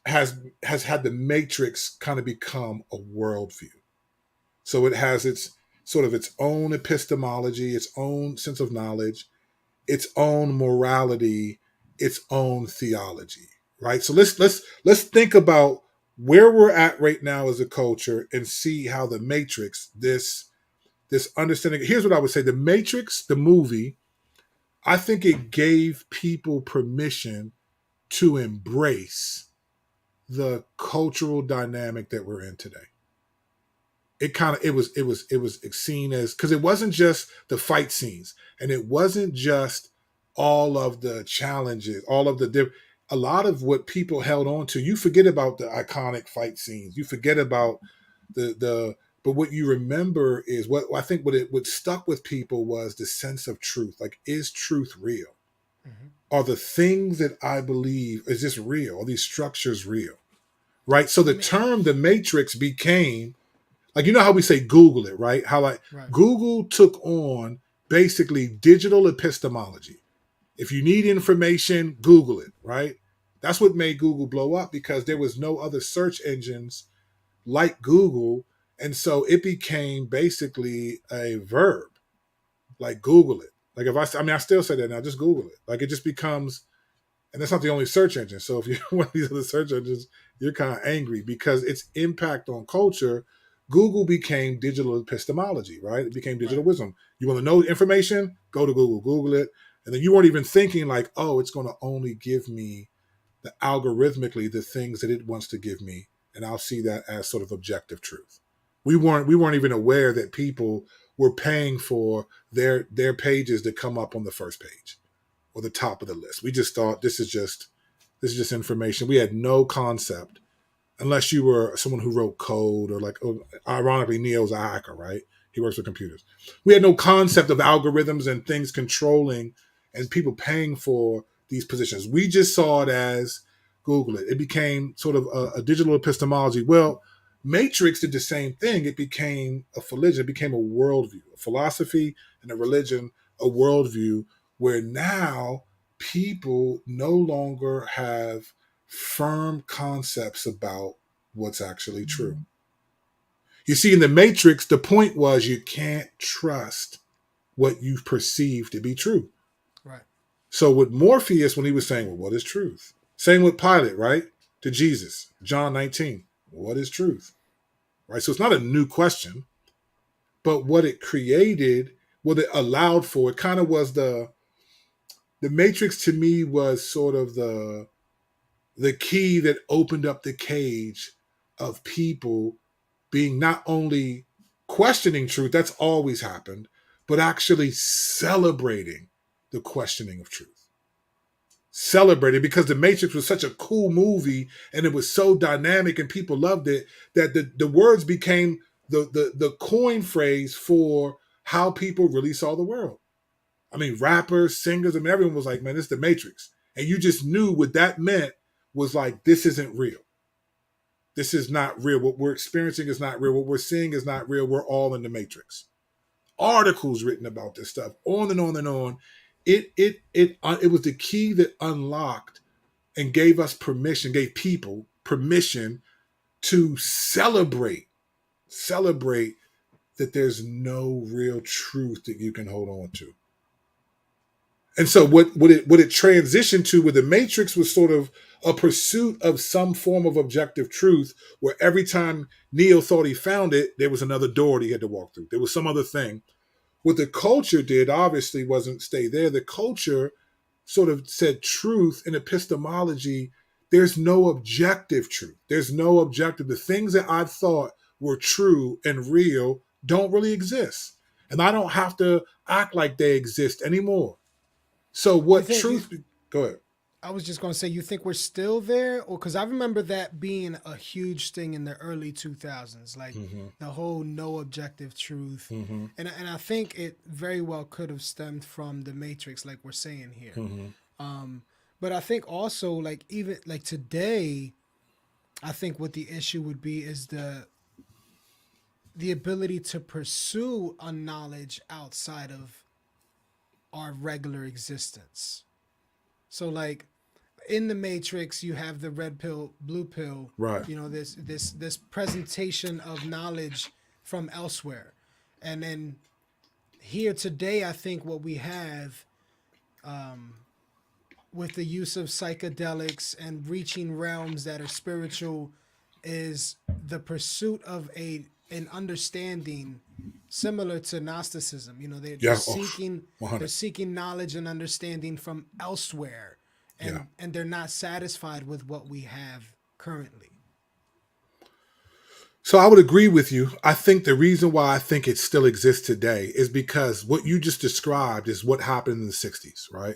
has had the Matrix kind of become a worldview. So it has its sort of its own epistemology, its own sense of knowledge, its own morality, its own theology, right? So let's think about where we're at right now as a culture and see how the Matrix, this understanding. Here's what I would say: the Matrix, the movie, I think it gave people permission to embrace the cultural dynamic that we're in today. It was seen as, because it wasn't just the fight scenes and it wasn't just all of the challenges, all of a lot of what people held on to. You forget about the iconic fight scenes. You forget about but what you remember is what I think what stuck with people was the sense of truth. Like, is truth real? Mm-hmm. Are the things that I believe, is this real? Are these structures real? Right. So the term the Matrix became, like, you know how we say Google it, right? How right. Google took on basically digital epistemology. If you need information, Google it, right? That's what made Google blow up, because there was no other search engines like Google. And so it became basically a verb, like Google it. Like I still say that now, just Google it. Like it just becomes, and that's not the only search engine. So if you're one of these other search engines, you're kind of angry because its impact on culture. Google became digital epistemology, right? It became digital wisdom. You want to know information? Go to Google, Google it. And then you weren't even thinking like, oh, it's going to only give me algorithmically the things that it wants to give me. And I'll see that as sort of objective truth. We weren't even aware that people were paying for their pages to come up on the first page or the top of the list. We just thought this is just information. We had no concept, unless you were someone who wrote code or ironically, Neo's a hacker, right? He works with computers. We had no concept of algorithms and things controlling and people paying for these positions. We just saw it as Google it. It became sort of a digital epistemology. Well, Matrix did the same thing. It became a religion. It became a worldview, a philosophy and a religion, a worldview where now people no longer have firm concepts about what's actually true. You see, in the Matrix, the point was you can't trust what you perceive to be true. Right. So with Morpheus, when he was saying, well, what is truth? Same with Pilate, right? To Jesus, John 19, what is truth? Right? So it's not a new question, but what it created, what it allowed for, it kind of was the Matrix to me was sort of the key that opened up the cage of people being not only questioning truth, that's always happened, but actually celebrating the questioning of truth. Celebrated because The Matrix was such a cool movie and it was so dynamic and people loved it that the words became the coin phrase for how people really saw the world. I mean, rappers, singers, I mean, everyone was like, man, it's The Matrix. And you just knew what that meant was like, this isn't real. This is not real. What we're experiencing is not real. What we're seeing is not real. We're all in the Matrix. Articles written about this stuff, on and on and on. It was the key that unlocked and gave us permission, gave people permission to celebrate that there's no real truth that you can hold on to. And so what it transitioned to with the Matrix was sort of a pursuit of some form of objective truth where every time Neo thought he found it, there was another door that he had to walk through. There was some other thing. What the culture did obviously wasn't stay there. The culture sort of said truth in epistemology. There's no objective truth. There's no objective. The things that I thought were true and real don't really exist. And I don't have to act like they exist anymore. So what truth? Go ahead. I was just going to say, you think we're still there? Or because I remember that being a huge thing in the early 2000s, like the whole no objective truth. And I think it very well could have stemmed from the Matrix, like we're saying here. But I think also, like, even like today, I think what the issue would be is the ability to pursue a knowledge outside of our regular existence. So like in the Matrix, you have the red pill, blue pill, right? You know, this presentation of knowledge from elsewhere. And then here today, I think what we have with the use of psychedelics and reaching realms that are spiritual is the pursuit of an understanding similar to Gnosticism. You know, they're seeking knowledge and understanding from elsewhere, and they're not satisfied with what we have currently. So I would agree with you. I think the reason why I think it still exists today is because what you just described is what happened in the 60s, right?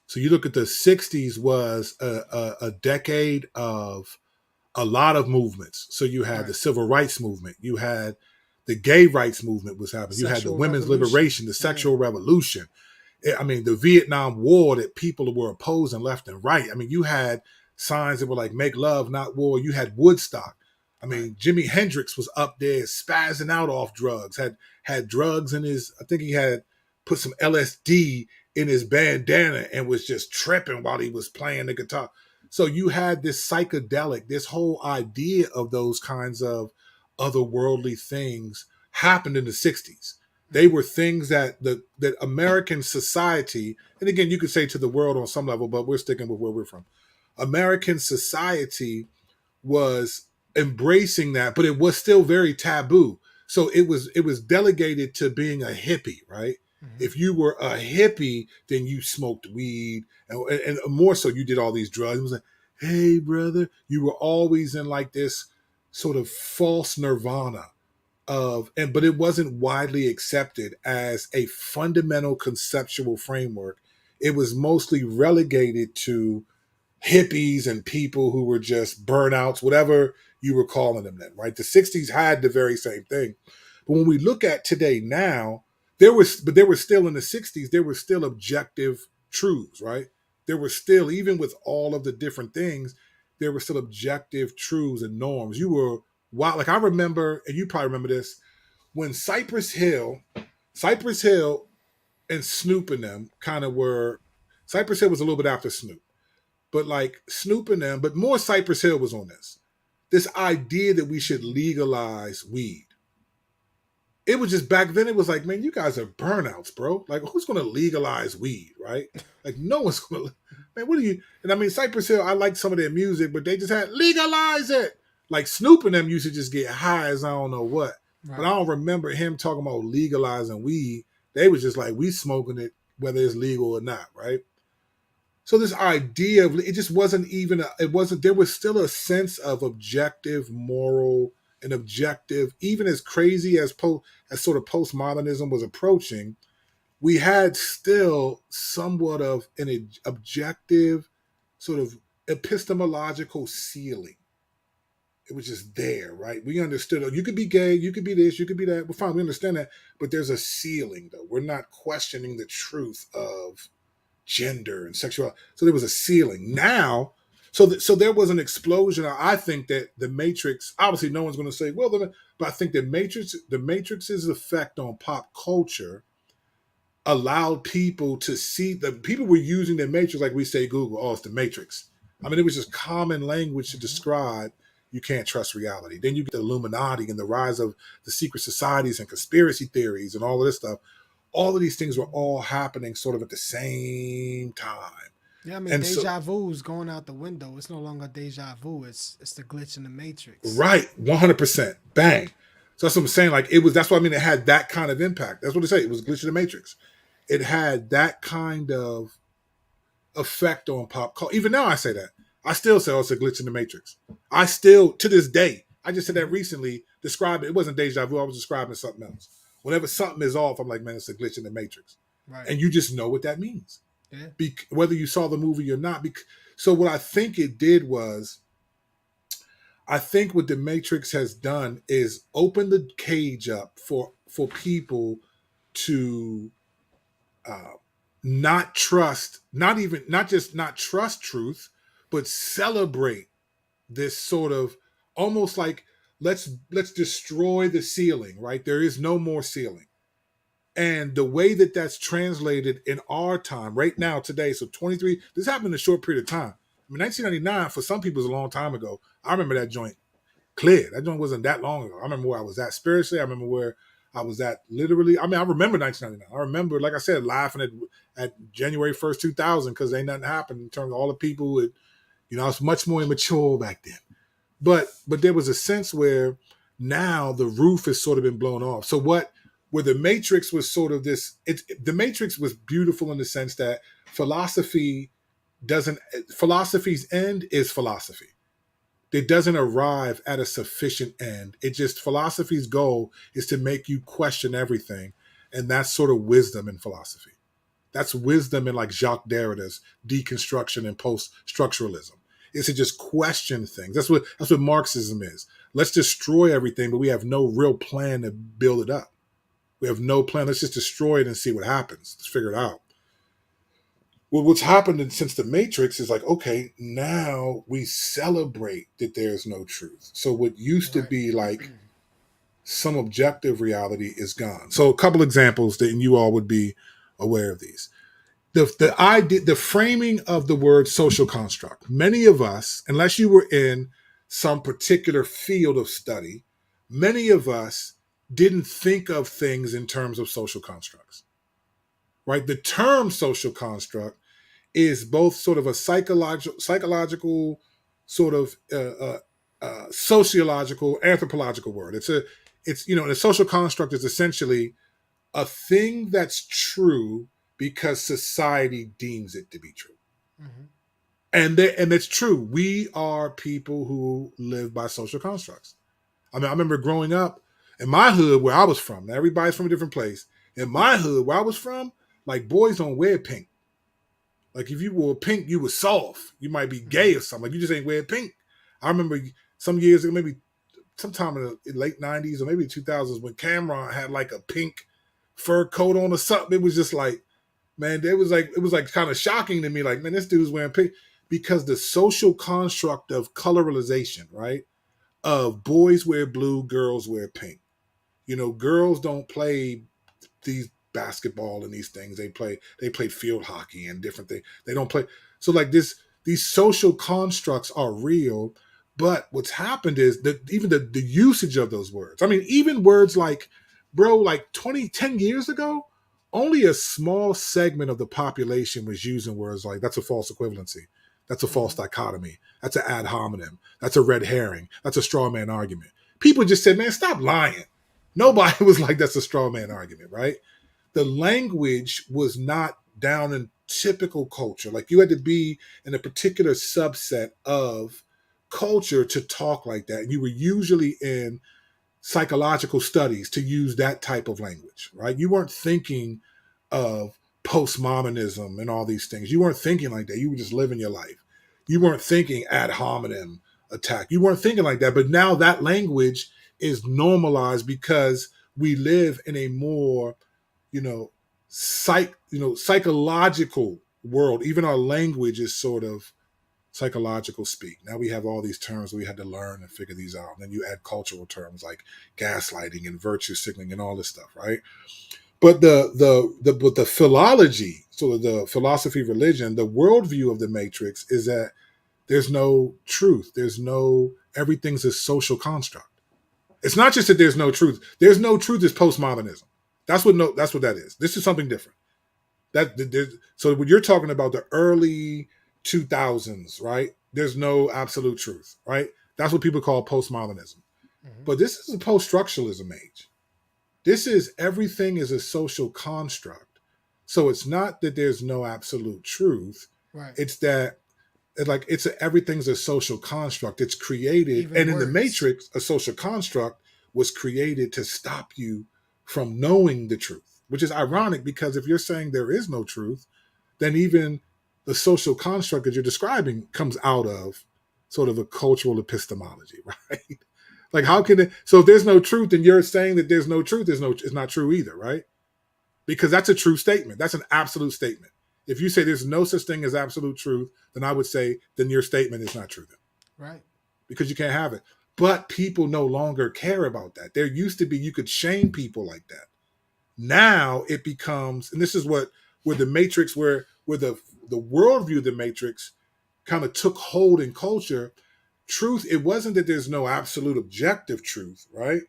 So you look at the 60s was a decade of a lot of movements. So you had the civil rights movement, you had the gay rights movement was happening, you had the women's liberation, the sexual revolution. I mean, the Vietnam War that people were opposing left and right. I mean, you had signs that were like, make love, not war. You had Woodstock. I mean, Jimi Hendrix was up there spazzing out off drugs, had drugs in his, I think he had put some LSD in his bandana and was just tripping while he was playing the guitar. So you had this psychedelic, this whole idea of those kinds of otherworldly things happened in the 60s. They were things that that American society, and again, you could say to the world on some level, but we're sticking with where we're from. American society was embracing that, but it was still very taboo. So it was delegated to being a hippie, right? If you were a hippie, then you smoked weed, and more so, you did all these drugs. It was like, hey, brother, you were always in like this sort of false nirvana but it wasn't widely accepted as a fundamental conceptual framework. It was mostly relegated to hippies and people who were just burnouts, whatever you were calling them then, right? The 60s had the very same thing. But when we look at today now, there were still in the 60s, there were still objective truths, right? There were still, even with all of the different things, there were still objective truths and norms. You were wild. Like I remember, and you probably remember this, when Cypress Hill and Snoop and them kind of were, Cypress Hill was a little bit after Snoop, but like Snoop and them, but more Cypress Hill was on this. This idea that we should legalize weed. It was just back then, it was like, man, you guys are burnouts, bro. Like, who's going to legalize weed, right? Like, no one's going to, man, what are you? And I mean, Cypress Hill, I liked some of their music, but they just had legalize it. Like, Snoop and them used to just get high as I don't know what. Right. But I don't remember him talking about legalizing weed. They was just like, we smoking it, whether it's legal or not, right? So this idea of, it just wasn't even, there was still a sense of objective, moral, and objective, even as crazy as sort of postmodernism was approaching, we had still somewhat of an objective sort of epistemological ceiling. It was just there, right? We understood, you could be gay, you could be this, you could be that. Well, fine, we understand that. But there's a ceiling, though. We're not questioning the truth of gender and sexuality. So there was a ceiling. Now, so there was an explosion. I think that the Matrix, obviously no one's going to say, well, but I think the Matrix's effect on pop culture allowed people to see, the people were using the Matrix like we say Google, oh, it's the Matrix. I mean, it was just common language to describe you can't trust reality. Then you get the Illuminati and the rise of the secret societies and conspiracy theories and all of this stuff. All of these things were all happening sort of at the same time. Yeah, I mean, and deja vu is going out the window. It's no longer deja vu. It's the glitch in the Matrix. Right, 100%. Bang. So that's what I'm saying. Like that's what I mean. It had that kind of impact. That's what they say. It was a glitch in the Matrix. It had that kind of effect on pop culture. Even now, I say that. I still say, oh, it's a glitch in the Matrix. I still, to this day, I just said that recently. Describe it. It wasn't deja vu. I was describing something else. Whenever something is off, I'm like, man, it's a glitch in the Matrix. Right. And you just know what that means. Yeah. Whether you saw the movie or not. So what I think it did was, I think what the Matrix has done is open the cage up for people to not trust, not just not trust truth, but celebrate this sort of almost like, let's destroy the ceiling, right? There is no more ceiling. And the way that that's translated in our time right now, today, so 23, this happened in a short period of time. I mean, 1999, for some people, is a long time ago. I remember that joint clear. That joint wasn't that long ago. I remember where I was at spiritually. I remember where I was at literally. I mean, I remember 1999. I remember, like I said, laughing at January 1st, 2000, because ain't nothing happened in terms of all the people. I was much more immature back then. But there was a sense where now the roof has sort of been blown off. So where the Matrix was sort of this, the Matrix was beautiful in the sense that philosophy's end is philosophy. It doesn't arrive at a sufficient end. Philosophy's goal is to make you question everything. And that's sort of wisdom in philosophy. That's wisdom in like Jacques Derrida's deconstruction and post-structuralism. Is to just question things. That's what Marxism is. Let's destroy everything, but we have no real plan to build it up. We have no plan. Let's just destroy it and see what happens. Let's figure it out. Well, what's happened since the Matrix is like, okay, now we celebrate that there's no truth. So what used to be like some objective reality is gone. So a couple examples that you all would be aware of these. The idea, the framing of the word social construct. Many of us, unless you were in some particular field of study, many of us didn't think of things in terms of social constructs, right? The term social construct is both sort of a psychological sort of sociological, anthropological word. A social construct is essentially a thing that's true because society deems it to be true. Mm-hmm. And it's true. We are people who live by social constructs. I mean, I remember growing up in my hood where I was from. Everybody's from a different place. In my hood where I was from, like, boys don't wear pink. Like, if you wore pink, you were soft. You might be gay or something. Like, you just ain't wear pink. I remember some years ago, maybe sometime in the late 90s or maybe 2000s, when Cameron had like a pink fur coat on or something. It was just like, man, it was like kind of shocking to me. Like, man, this dude's wearing pink. because the social construct of colorization, right? Of boys wear blue, girls wear pink. You know, girls don't play these basketball and these things. They play field hockey and different things. They don't play. So like this, these social constructs are real. But what's happened is that even the usage of those words. I mean, even words like, bro, like 10 years ago, only a small segment of the population was using words like that's a false equivalency. That's a false dichotomy. That's an ad hominem. That's a red herring. That's a straw man argument. People just said, man, stop lying. Nobody was like, that's a straw man argument, right? The language was not down in typical culture. Like you had to be in a particular subset of culture to talk like that. And you were usually in psychological studies to use that type of language, right? You weren't thinking of postmodernism and all these things. You weren't thinking like that. You were just living your life. You weren't thinking ad hominem attack. You weren't thinking like that. But now that language is normalized because we live in a more, you know, psychological world. Even our language is sort of psychological speak. Now we have all these terms we had to learn and figure these out. And then you add cultural terms like gaslighting and virtue signaling and all this stuff, right? But the philology, so the philosophy of religion, the worldview of the Matrix is that there's no truth. There's no, everything's a social construct. It's not just that there's no truth. There's no truth is postmodernism. That's what that is. This is something different. So when you're talking about the early 2000s, right? There's no absolute truth, right? That's what people call postmodernism. Mm-hmm. But this is a post-structuralism age. This is everything is a social construct. So it's not that there's no absolute truth. Right. It's that everything's a social construct. It's created. Even and words. In the Matrix, a social construct was created to stop you from knowing the truth, which is ironic because if you're saying there is no truth, then even the social construct that you're describing comes out of sort of a cultural epistemology, right? Like how can it, so if there's no truth and you're saying that there's no truth, it's not true either, right? Because that's a true statement. That's an absolute statement. If you say there's no such thing as absolute truth, then I would say then your statement is not true then. Right. Because you can't have it. But people no longer care about that. There used to be, you could shame people like that. Now it becomes, and this is where the Matrix, where the worldview of the Matrix kind of took hold in culture. Truth, it wasn't that there's no absolute objective truth, right?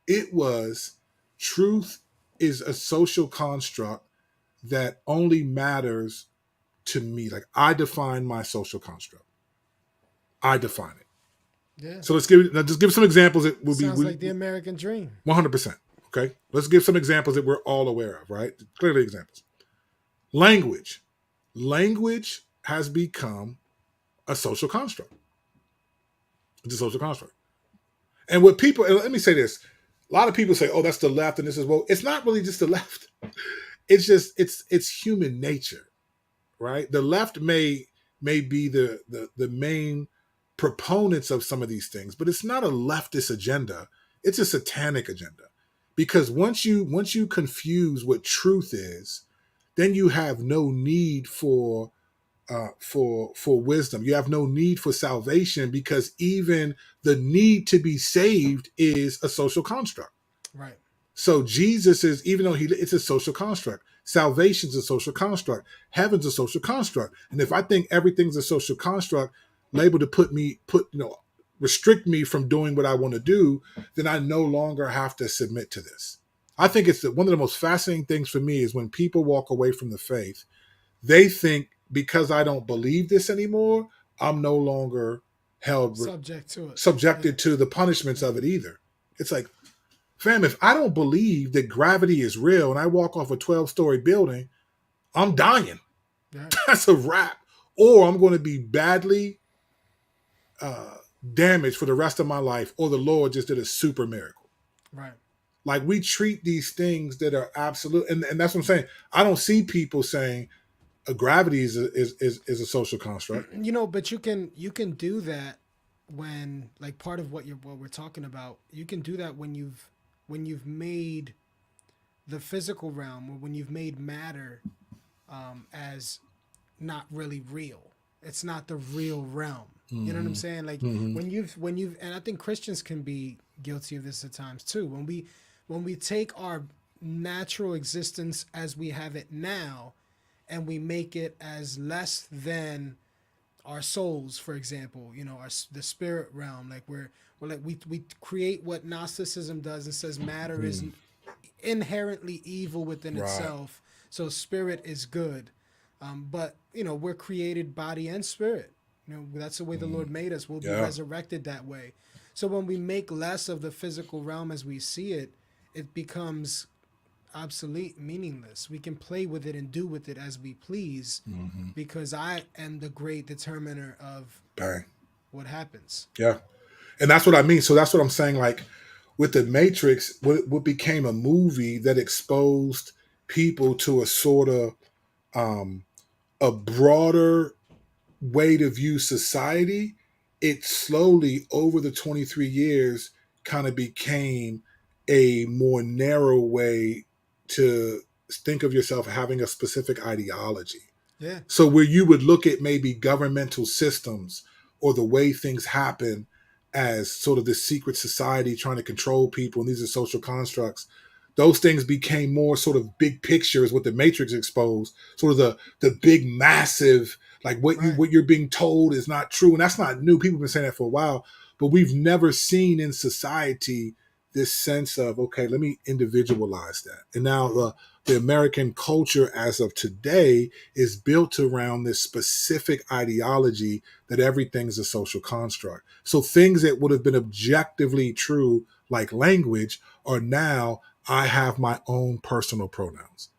It was truth is a social construct that only matters to me. Like I define my social construct. I define it. Yeah. So let's give some examples that will Sounds like the American dream. 100%. Okay. Let's give some examples that we're all aware of, right? Clearly examples. Language. Language has become a social construct. It's a social construct. And what people, and let me say this, a lot of people say, oh, that's the left and this is, well, it's not really just the left. It's just, it's human nature, right? The left may be the main proponents of some of these things, but it's not a leftist agenda. It's a satanic agenda. Because once you confuse what truth is, then you have no need for wisdom. You have no need for salvation because even the need to be saved is a social construct. Right. So Jesus is, even though it's a social construct. Salvation's a social construct. Heaven's a social construct. And if I think everything's a social construct, labeled to restrict me from doing what I want to do, then I no longer have to submit to this. I think it's one of the most fascinating things for me is when people walk away from the faith, they think because I don't believe this anymore, I'm no longer subjected to the punishments of it either. It's like, fam, if I don't believe that gravity is real and I walk off a 12-story building, I'm dying. Right. That's a wrap. Or I'm going to be badly damaged for the rest of my life, or the Lord just did a super miracle. Right. Like we treat these things that are absolute, and that's what I'm saying. I don't see people saying gravity is a social construct. But you can do that when, like, part of what we're talking about. You can do that when you've made the physical realm, or when you've made matter as not really real. it's not the real realm. You know what I'm Mm-hmm. saying? Like Mm-hmm. when you've and I think Christians can be guilty of this at times too. When we take our natural existence as we have it now and we make it as less than our souls, for example, the spirit realm, like we're like we create what Gnosticism does and says matter is inherently evil within Right. itself, so spirit is good. But we're created body and spirit. That's the way the Lord made us. We'll be Yeah. resurrected that way. So when we make less of the physical realm as we see it, it becomes obsolete, meaningless. We can play with it and do with it as we please, because I am the great determiner of Bang. what happens. Yeah. And that's what I mean. So that's what I'm saying. Like with the Matrix, what became a movie that exposed people to a sort of a broader way to view society, it slowly over the 23 years kind of became a more narrow way to think of yourself having a specific ideology. Yeah. So where you would look at maybe governmental systems or the way things happen as sort of this secret society trying to control people, and these are social constructs, those things became more sort of big pictures. What the Matrix exposed, sort of the big massive, like Right. what you're being told is not true, and that's not new. People have been saying that for a while, but we've never seen in society this sense of, okay, let me individualize that. And now the American culture as of today is built around this specific ideology that everything's a social construct. So things that would have been objectively true, like language, are now I have my own personal pronouns,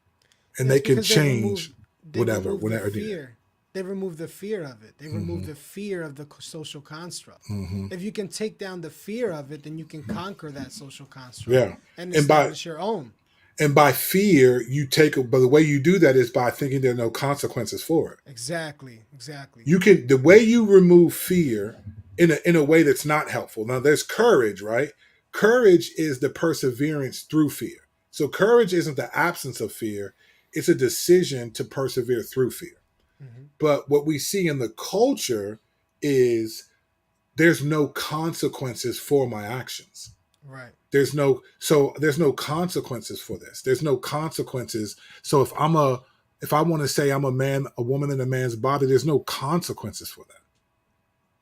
and Yeah, they it's can because change they've whatever, removed the whenever needed. fear. They removed the fear of it. They removed the fear of the social construct. Mm-hmm. If you can take down the fear of it, then you can conquer that social construct Yeah, and and by establish your own. and by fear, you take. But the way you do that is by thinking there are no consequences for it. Exactly. Exactly. You can the way you remove fear in a way that's not helpful. Now there's courage, right? Courage is the perseverance through fear. So courage isn't the absence of fear, it's a decision to persevere through fear. Hmm. But what we see in the culture is there's no consequences for my actions. Right. There's no consequences for this. There's no consequences. So if I want to say I'm a man, a woman in a man's body, there's no consequences for that.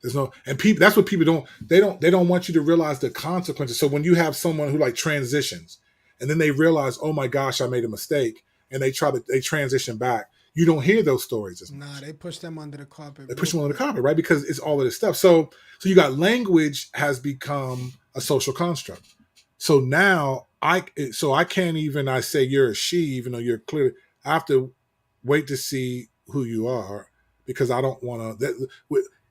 There's no, and people, that's what people they don't want you to realize the consequences. So when you have someone who like transitions and then they realize, oh my gosh, I made a mistake, and they transition back, you don't hear those stories as much. Nah, they push them under the carpet. They real push them under the quick. carpet, right? Because it's all of this stuff. So you got language has become a social construct. So now I can't even I say you're a she, even though you're clearly. I have to wait to see who you are because I don't want to.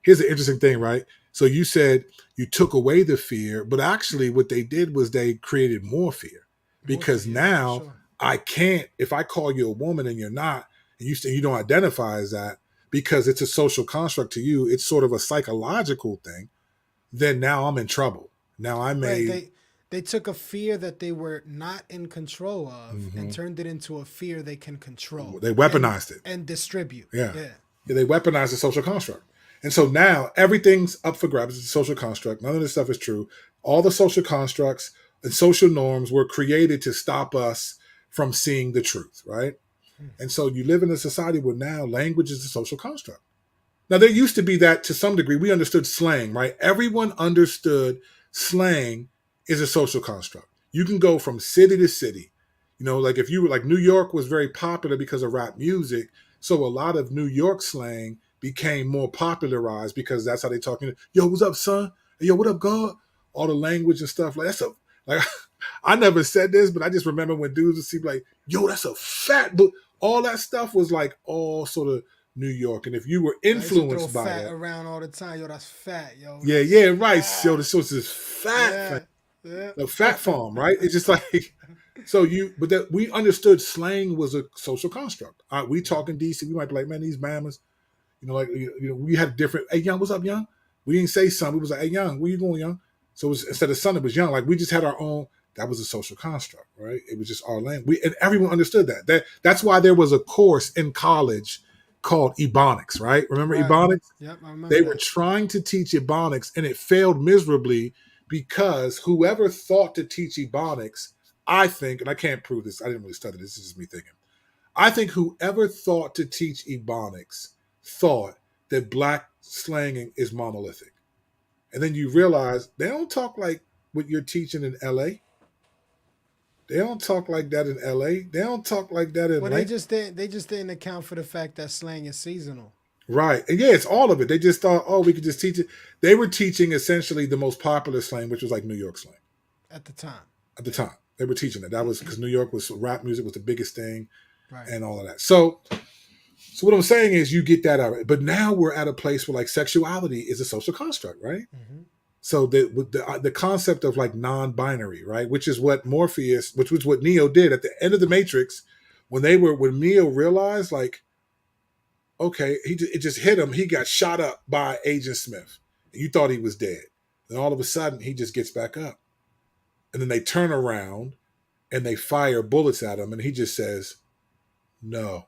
Here's the interesting thing, right? So you said you took away the fear, but actually what they did was they created more fear More because fear, for now sure. I can't. If I call you a woman and you're not, and you say you don't identify as that because it's a social construct to you, it's sort of a psychological thing. Then now I'm in trouble. Now I Right. may. They took a fear that they were not in control of and Mhm. turned it into a fear they can control They and weaponized it. distribute. Yeah. Yeah. Yeah, they weaponize the social construct. And so now everything's up for grabs. It's a social construct. None of this stuff is true. All the social constructs and social norms were created to stop us from seeing the truth, right? And so you live in a society where now language is a social construct. Now, there used to be that to some degree. We understood slang, right? Everyone understood slang is a social construct. You can go from city to city. Like if you were like New York was very popular because of rap music. So a lot of New York slang became more popularized because that's how they talk. Yo, what's up, son? Hey, yo, what up, God? All the language and stuff. Like that's a like I never said this, but I just remember when dudes would see like, yo, that's a fat book. All that stuff was like all sort of New York. And if you were I used to throw influenced by fat that, around all the time. Yo, that's fat, yo. yeah, That's yeah, right. So fat. this was this fat thing, Yeah. Yeah. the fat farm, right? It's just like but that we understood slang was a social construct. We talk in DC, we might be like, man, these mamas, we had different. Hey, young, what's up, young? We didn't say son. We was like, hey, young, where you going, young? So it was, instead of son, it was young. Like we just had our own. That was a social construct, right? It was just our language, and everyone understood that. That's why there was a course in college called Ebonics, right? Remember Right. Ebonics? Yep, I They remember were that. trying to teach Ebonics and it failed miserably because whoever thought to teach Ebonics, I think, and I can't prove this, I didn't really study this, this is just me thinking. I think whoever thought to teach Ebonics thought that black slanging is monolithic. And then you realize they don't talk like what you're teaching in LA. They don't talk like that in LA. They don't talk like that in Well, Lake. they just didn't account for the fact that slang is seasonal Right. And yeah, it's all of it. They just thought, oh, we could just teach it. They were teaching essentially the most popular slang, which was like New York slang at the time. at the time. They were teaching it. That was because New York was rap music was the biggest thing Right. and all of that. So what I'm saying is you get that out of it. But now we're at a place where like sexuality is a social construct, right? Mm-hmm. So the concept of like non-binary, right, which is what Morpheus, which was what Neo did at the end of the Matrix, when Neo realized like, okay, it just hit him. He got shot up by Agent Smith, and you thought he was dead. And all of a sudden, he just gets back up, and then they turn around and they fire bullets at him, and he just says, "No,"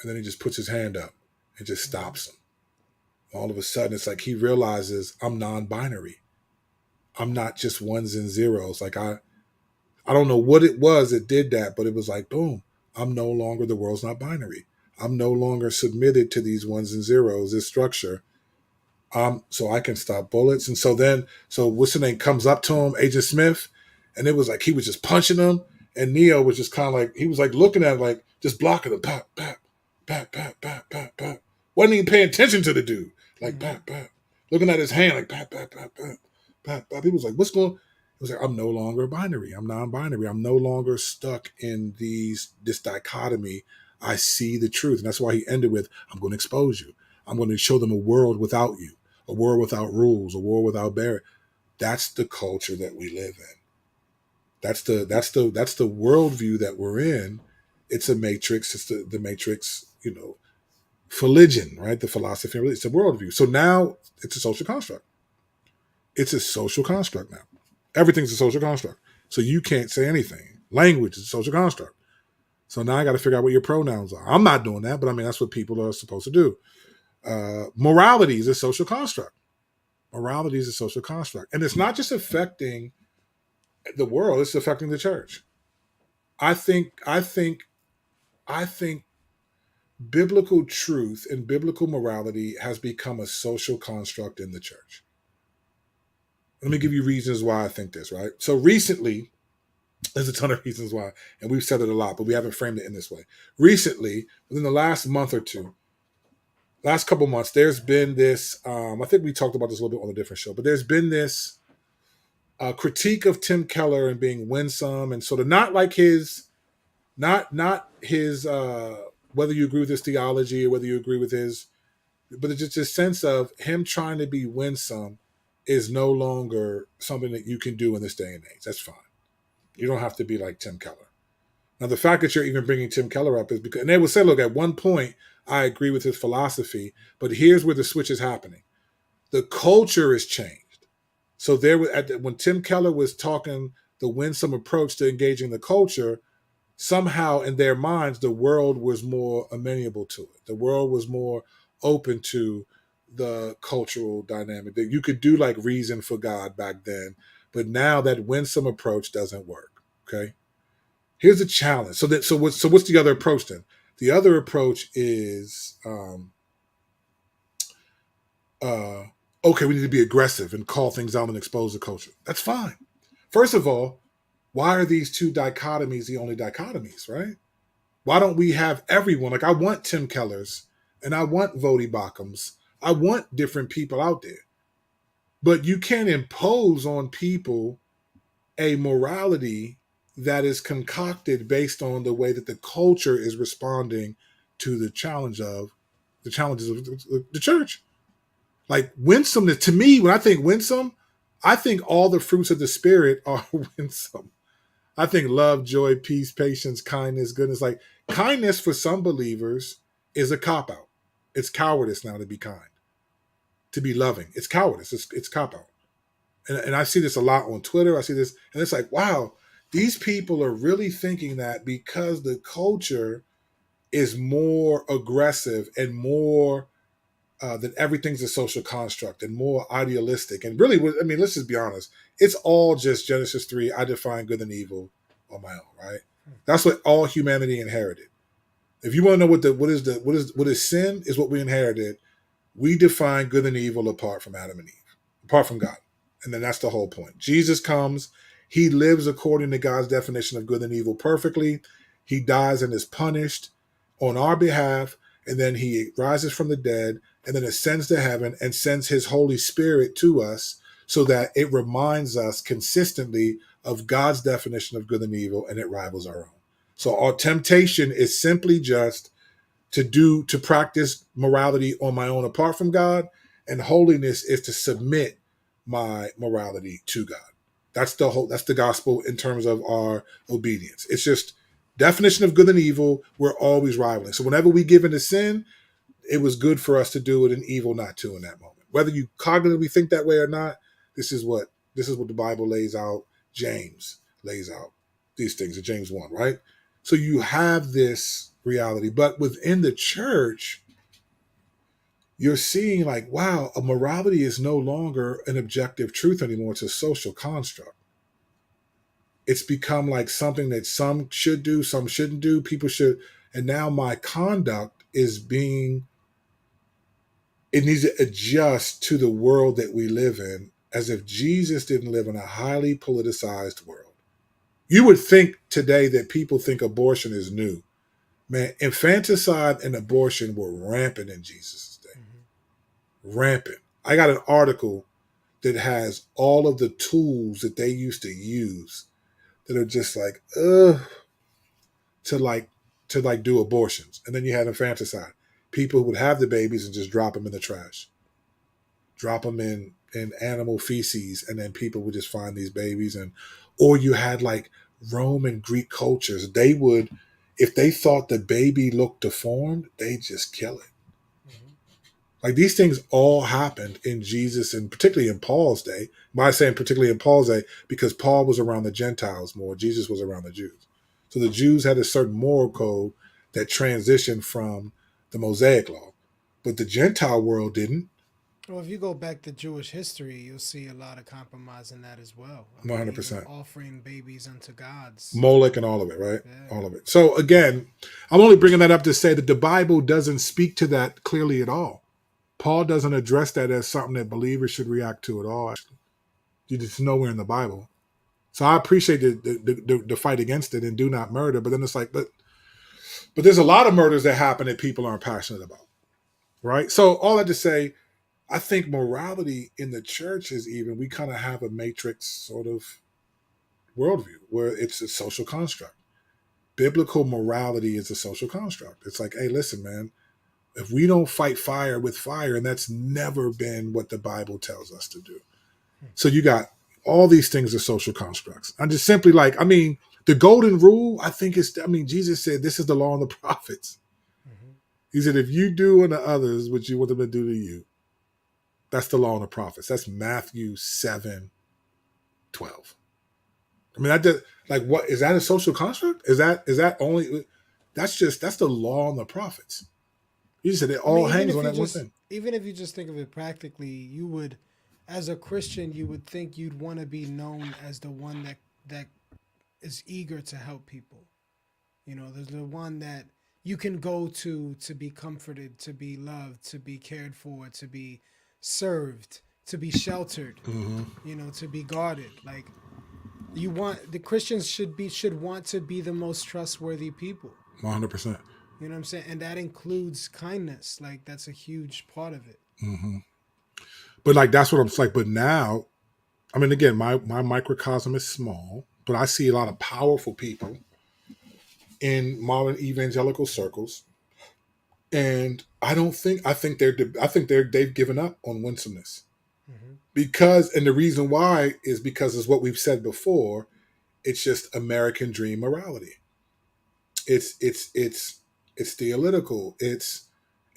and then he just puts his hand up and just stops him. All of a sudden, it's like he realizes I'm non-binary. I'm not just ones and zeros. Like I don't know what it was that did that, but it was like, boom, I'm no longer, the world's not binary. I'm no longer submitted to these ones and zeros, this structure. So I can stop bullets. And so what's the name comes up to him, Agent Smith, and it was like he was just punching him, and Neo was just kind of like he was like looking at him, like just blocking him, pap, pap, pap, pap, pap, pap, pap. Wasn't even paying attention to the dude, like Mm-hmm. pap, pap, looking at his hand, like pap, pap, pap, pap, pap, pap. He was like, "What's going?" It was like, "I'm no longer binary. I'm non-binary. I'm no longer stuck in this dichotomy. I see the truth." And that's why he ended with, "I'm going to expose you. I'm going to show them a world without you." A world without rules, a world without barrier. That's the culture that we live in. That's the worldview that we're in. It's a matrix. It's the matrix, religion, right? The philosophy. It's a worldview. So now it's a social construct. It's a social construct now. Everything's a social construct. So you can't say anything. Language is a social construct. So now I got to figure out what your pronouns are. I'm not doing that, but I mean that's what people are supposed to do. Morality is a social construct. Morality is a social construct, and it's not just affecting the world; it's affecting the church. I think biblical truth and biblical morality has become a social construct in the church. Let me give you reasons why I think this. Right. So recently, there's a ton of reasons why, and we've said it a lot, but we haven't framed it in this way. Recently, within the last month or two, last couple months, there's been this. I think we talked about this a little bit on a different show, but there's been this critique of Tim Keller and being winsome and sort of not like his, not his, whether you agree with his theology or whether you agree with his, but it's just a sense of him trying to be winsome is no longer something that you can do in this day and age. That's fine. You don't have to be like Tim Keller. Now, the fact that you're even bringing Tim Keller up is because, and they would say, look, at one point, I agree with his philosophy, but here's where the switch is happening. The culture is changed. So when Tim Keller was talking the winsome approach to engaging the culture, somehow in their minds the world was more amenable to it. The world was more open to the cultural dynamic that you could do like reason for God back then, but now that winsome approach doesn't work. Okay, here's a challenge. So what's the other approach then? The other approach is uh, okay, we need to be aggressive and call things out and expose the culture. That's fine. First of all, why are these two dichotomies the only dichotomies, right? Why don't we have everyone? Like I want Tim Kellers and I want Vody Bachams. I want different people out there. But you can't impose on people a morality that is concocted based on the way that the culture is responding to the challenges of the church. Like winsomeness, to me, when I think winsome, I think all the fruits of the spirit are winsome. I think love, joy, peace, patience, kindness, goodness. Like kindness for some believers is a cop out. It's cowardice now to be kind, to be loving. It's cowardice. It's cop out. And I see this a lot on Twitter. I see this, and it's like, wow, these people are really thinking that because the culture is more aggressive and more that everything's a social construct and more idealistic. And really, I mean, let's just be honest. It's all just Genesis 3. I define good and evil on my own, right? That's what all humanity inherited. If you want to know what is sin, is what we inherited. We define good and evil apart from Adam and Eve, apart from God. And then that's the whole point. Jesus comes, he lives according to God's definition of good and evil perfectly. He dies and is punished on our behalf, and then he rises from the dead and then ascends to heaven and sends his Holy Spirit to us so that it reminds us consistently of God's definition of good and evil, and it rivals our own. So our temptation is simply just to practice morality on my own apart from God, and holiness is to submit my morality to God. That's the gospel in terms of our obedience. It's just definition of good and evil, we're always rivaling. So whenever we give into sin, it was good for us to do it, and evil not to in that moment. Whether you cognitively think that way or not, this is what the Bible lays out. James lays out these things in James 1, right? So you have this reality, but within the church, you're seeing like, wow, a morality is no longer an objective truth anymore. It's a social construct. It's become like something that some should do, some shouldn't do, people should. And now my conduct it needs to adjust to the world that we live in, as if Jesus didn't live in a highly politicized world. You would think today that people think abortion is new. Man, infanticide and abortion were rampant in Jesus' day. Rampant. I got an article that has all of the tools that they used to use that are just like, to do abortions. And then you had infanticide. People who would have the babies and just drop them in the trash. Drop them in animal feces, and then people would just find these babies. Or you had like Rome and Greek cultures. They would, if they thought the baby looked deformed, they'd just kill it. Like these things all happened in Jesus, and particularly in Paul's day. Why I'm saying particularly in Paul's day? Because Paul was around the Gentiles more. Jesus was around the Jews. So the Jews had a certain moral code that transitioned from the Mosaic law, but the Gentile world didn't. Well, if you go back to Jewish history, you'll see a lot of compromise in that as well. 100%. Offering babies unto gods. Moloch and all of it, right? Yeah. All of it. So again, I'm only bringing that up to say that the Bible doesn't speak to that clearly at all. Paul doesn't address that as something that believers should react to at all. Actually, it's nowhere in the Bible. So I appreciate the fight against it and do not murder, but then it's like, but there's a lot of murders that happen that people aren't passionate about, right? So all that to say, I think morality in the church is we kind of have a matrix sort of worldview where it's a social construct. Biblical morality is a social construct. It's like, hey, listen, man, if we don't fight fire with fire, and that's never been what the Bible tells us to do. So you got all these things are social constructs. I'm just simply like, the golden rule, Jesus said, this is the law and the prophets. Mm-hmm. He said, if you do unto others what you want them to do to you, that's the law and the prophets. That's Matthew 7:12. What is that a social construct? Is that only, that's the law and the prophets. You said it all hangs on that one thing. Even if you just think of it practically, you would, as a Christian, you would think you'd want to be known as the one that is eager to help people. There's the one that you can go to be comforted, to be loved, to be cared for, to be served, to be sheltered, to be guarded. Like the Christians should want to be the most trustworthy people. 100%. You know what I'm saying? And that includes kindness. Like that's a huge part of it. Mm-hmm. But like, that's what I'm like. But now, again, my microcosm is small, but I see a lot of powerful people in modern evangelical circles. And they've given up on winsomeness. Mm-hmm. And the reason why is because it's what we've said before. It's just American dream morality. It's theological. It's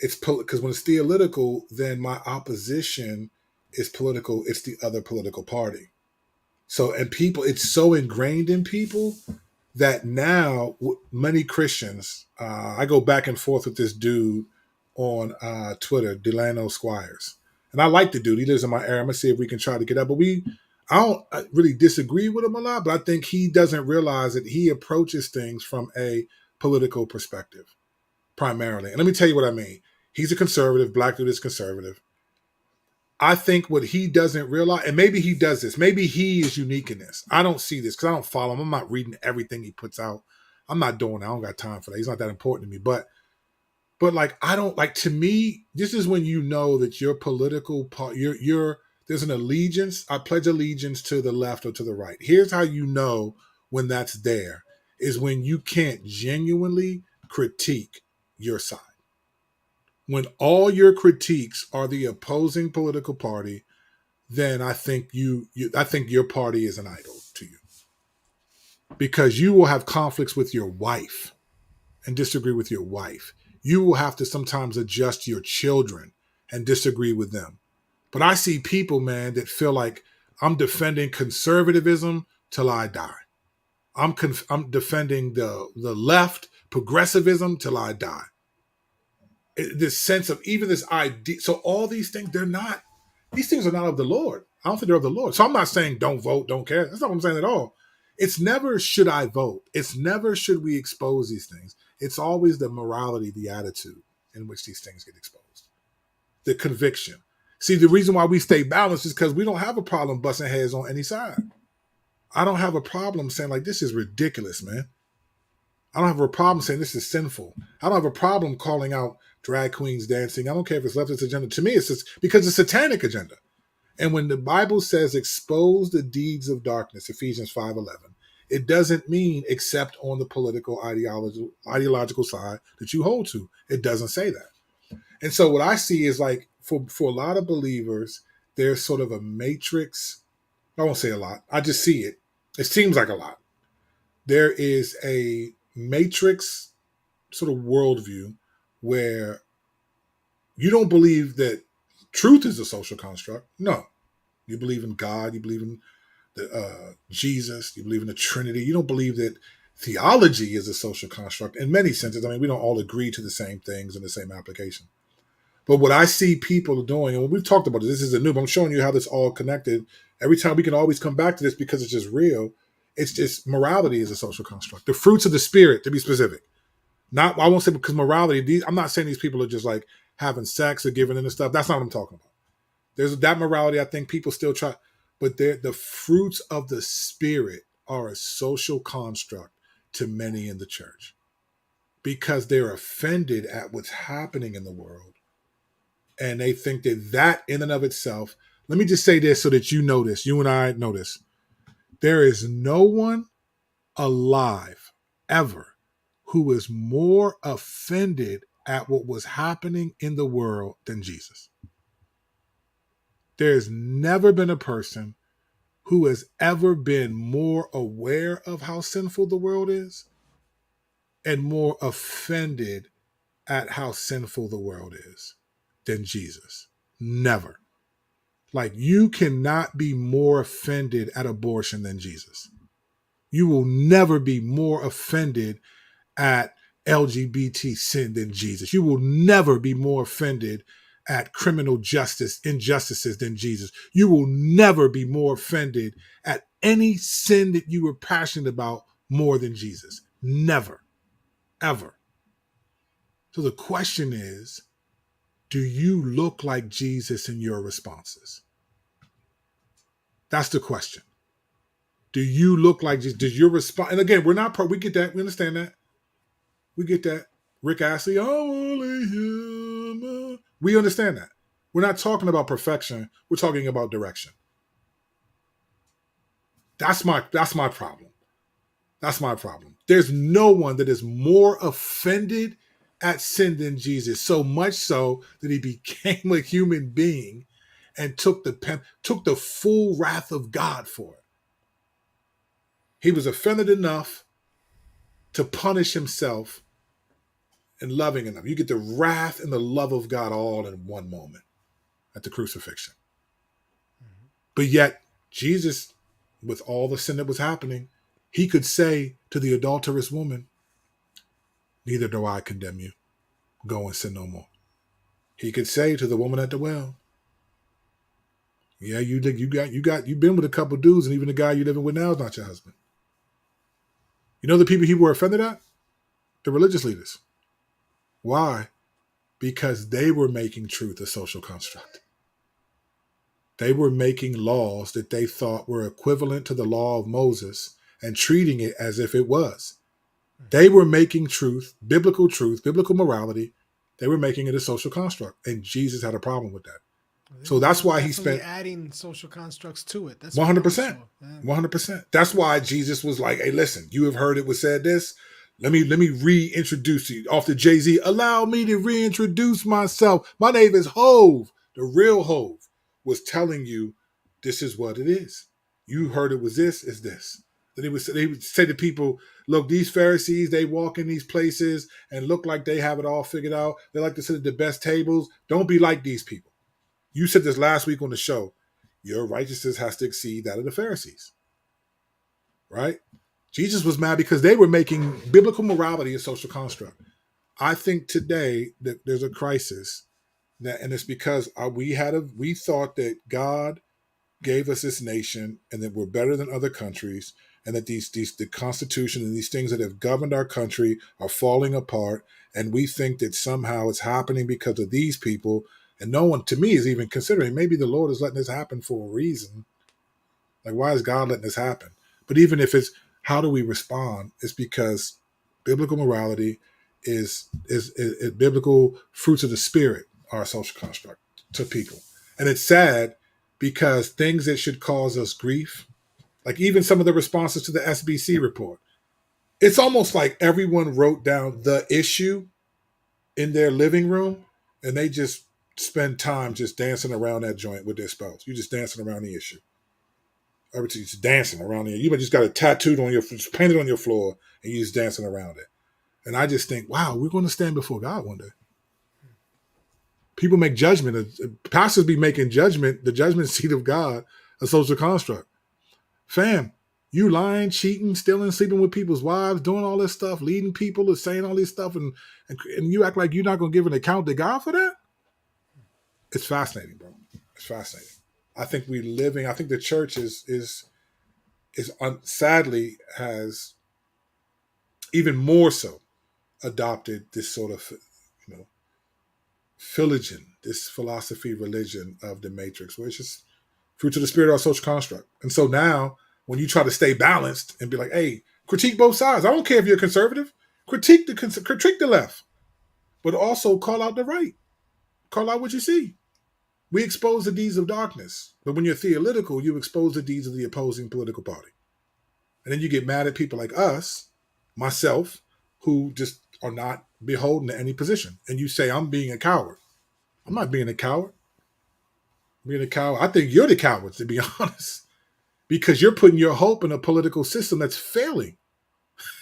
because when it's theological, then my opposition is political. It's the other political party. So, and people, it's so ingrained in people that now many Christians, I go back and forth with this dude on Twitter, Delano Squires. And I like the dude. He lives in my area. I'm going to see if we can try to get up. But I don't really disagree with him a lot, but I think he doesn't realize that he approaches things from a political perspective primarily. And let me tell you what I mean. He's a conservative. Black dude is conservative. I think what he doesn't realize, and maybe he does this, maybe he is unique in this. I don't see this because I don't follow him. I'm not reading everything he puts out. I'm not doing that. I don't got time for that. He's not that important to me. But like, I don't like, to me, this is when you know that your political part, there's an allegiance. I pledge allegiance to the left or to the right. Here's how you know when that's there is when you can't genuinely critique your side. When all your critiques are the opposing political party, then I think I think your party is an idol to you, because you will have conflicts with your wife and disagree with your wife. You will have to sometimes adjust your children and disagree with them. But I see people, man, that feel like I'm defending conservatism till I die. I'm defending the left, progressivism till I die. This sense of even this idea. So all these things, these things are not of the Lord. I don't think they're of the Lord. So I'm not saying don't vote, don't care. That's not what I'm saying at all. It's never should I vote. It's never should we expose these things. It's always the morality, the attitude in which these things get exposed. The conviction. See, the reason why we stay balanced is because we don't have a problem busting heads on any side. I don't have a problem saying like, this is ridiculous, man. I don't have a problem saying this is sinful. I don't have a problem calling out drag queens dancing. I don't care if it's leftist agenda. To me, it's just because it's a satanic agenda. And when the Bible says expose the deeds of darkness, Ephesians 5:11, it doesn't mean except on the political ideological side that you hold to. It doesn't say that. And so what I see is like for a lot of believers, there's sort of a matrix. I won't say a lot. I just see it. It seems like a lot. There is a matrix sort of worldview where you don't believe that truth is a social construct. No. You believe in God. You believe in Jesus. You believe in the Trinity. You don't believe that theology is a social construct in many senses. I mean, we don't all agree to the same things in the same application. But what I see people doing, and we've talked about this is a new, but I'm showing you how this all connected. Every time we can always come back to this because it's just real. It's just morality is a social construct. The fruits of the spirit, to be specific. Not, I won't say because morality, I'm not saying these people are just like having sex or giving in and stuff. That's not what I'm talking about. There's that morality. I think people still try, but the fruits of the spirit are a social construct to many in the church because they're offended at what's happening in the world. And they think that in and of itself, let me just say this so that you know this, you and I know this. There is no one alive ever who is more offended at what was happening in the world than Jesus. There's never been a person who has ever been more aware of how sinful the world is and more offended at how sinful the world is than Jesus. Never. Like, you cannot be more offended at abortion than Jesus. You will never be more offended at LGBT sin than Jesus. You will never be more offended at criminal justice injustices than Jesus. You will never be more offended at any sin that you were passionate about more than Jesus. Never. Ever. So the question is, do you look like Jesus in your responses? That's the question. Do you look like Jesus? Does your response? And again, we're not we get that. We understand that. We get that. Rick Astley, only him. We understand that. We're not talking about perfection. We're talking about direction. That's my problem. That's my problem. There's no one that is more offended at sin than Jesus, so much so that he became a human being and took the full wrath of God for it. He was offended enough to punish himself and loving enough. You get the wrath and the love of God all in one moment at the crucifixion. Mm-hmm. But yet, Jesus, with all the sin that was happening, He could say to the adulterous woman, neither do I condemn you. Go and sin no more. He could say to the woman at the well, yeah, you've been with a couple dudes, and even the guy you're living with now is not your husband. You know the people he were offended at? The religious leaders. Why? Because they were making truth a social construct. They were making laws that they thought were equivalent to the law of Moses and treating it as if it was. They were making truth, biblical morality, they were making it a social construct. And Jesus had a problem with that. So that's why he spent adding social constructs to it. That's 100%. 100%. That's why Jesus was like, hey, listen, you have heard it was said this. Let me reintroduce you off the Jay-Z. Allow me to reintroduce myself. My name is Hove. The real Hove was telling you this is what it is. You heard it was this, is this. Then he would say to people, look, these Pharisees, they walk in these places and look like they have it all figured out. They like to sit at the best tables. Don't be like these people. You said this last week on the show. Your righteousness has to exceed that of the Pharisees. Right? Jesus was mad because they were making biblical morality a social construct. I think today that there's a crisis, and it's because we thought that God gave us this nation and that we're better than other countries, and that the Constitution and these things that have governed our country are falling apart, and we think that somehow it's happening because of these people, and no one, to me, is even considering maybe the Lord is letting this happen for a reason. Like, why is God letting this happen? But even if it's how do we respond? It's because biblical morality is biblical fruits of the Spirit are a social construct to people. And it's sad because things that should cause us grief, like even some of the responses to the SBC report, it's almost like everyone wrote down the issue in their living room and they just spend time just dancing around that joint with their spouse. You're just dancing around the issue. Everything's just dancing around it. You just got it tattooed on just painted on your floor, and you're just dancing around it. And I just think, wow, we're going to stand before God one day. People make judgment. Pastors be making judgment, the judgment seat of God, a social construct. Fam, you lying, cheating, stealing, sleeping with people's wives, doing all this stuff, leading people to saying all this stuff, and you act like you're not going to give an account to God for that? It's fascinating, bro. It's fascinating. I think I think the church is sadly has even more so adopted this sort of, this philosophy, religion of the matrix, which is fruits of the Spirit or social construct. And so now when you try to stay balanced and be like, hey, critique both sides. I don't care if you're a conservative. Critique the left, but also call out the right. Call out what you see. We expose the deeds of darkness, but when you're theological, you expose the deeds of the opposing political party. And then you get mad at people like us, myself, who just are not beholden to any position. And you say, I'm being a coward. I'm not being a coward. I think you're the coward, to be honest, because you're putting your hope in a political system that's failing.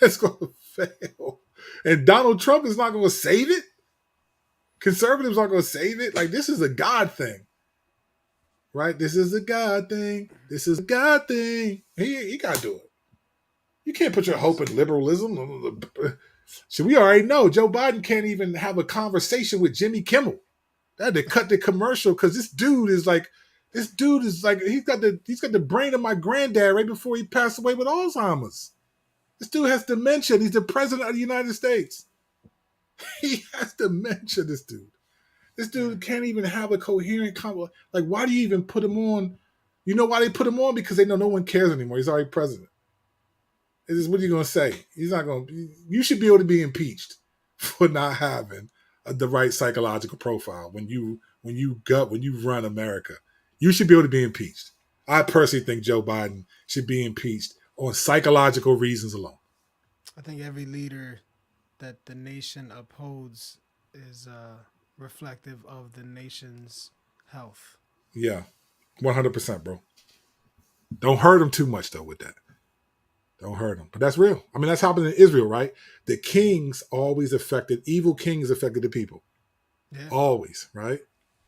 It's going to fail. And Donald Trump is not going to save it. Conservatives aren't going to save it. Like, this is a God thing. Right? This is a God thing. This is a God thing. He got to do it. You can't put your hope in liberalism. So we already know Joe Biden can't even have a conversation with Jimmy Kimmel. They had to cut the commercial because this dude is like he's got the brain of my granddad right before he passed away with Alzheimer's. This dude has dementia. He's the president of the United States. He has dementia, this dude. This dude can't even have a coherent conversation. Like, why do you even put him on? You know why they put him on? Because they know no one cares anymore. He's already president. It's just, what are you going to say? He's not going to. You should be able to be impeached for not having the right psychological profile when you run America. You should be able to be impeached. I personally think Joe Biden should be impeached on psychological reasons alone. I think every leader that the nation upholds is reflective of the nation's health. Yeah, 100%, bro. Don't hurt him too much, though, with that. Don't hurt him. But that's real. I mean, that's happened in Israel, right? The kings always evil kings affected the people. Yeah. Always, right?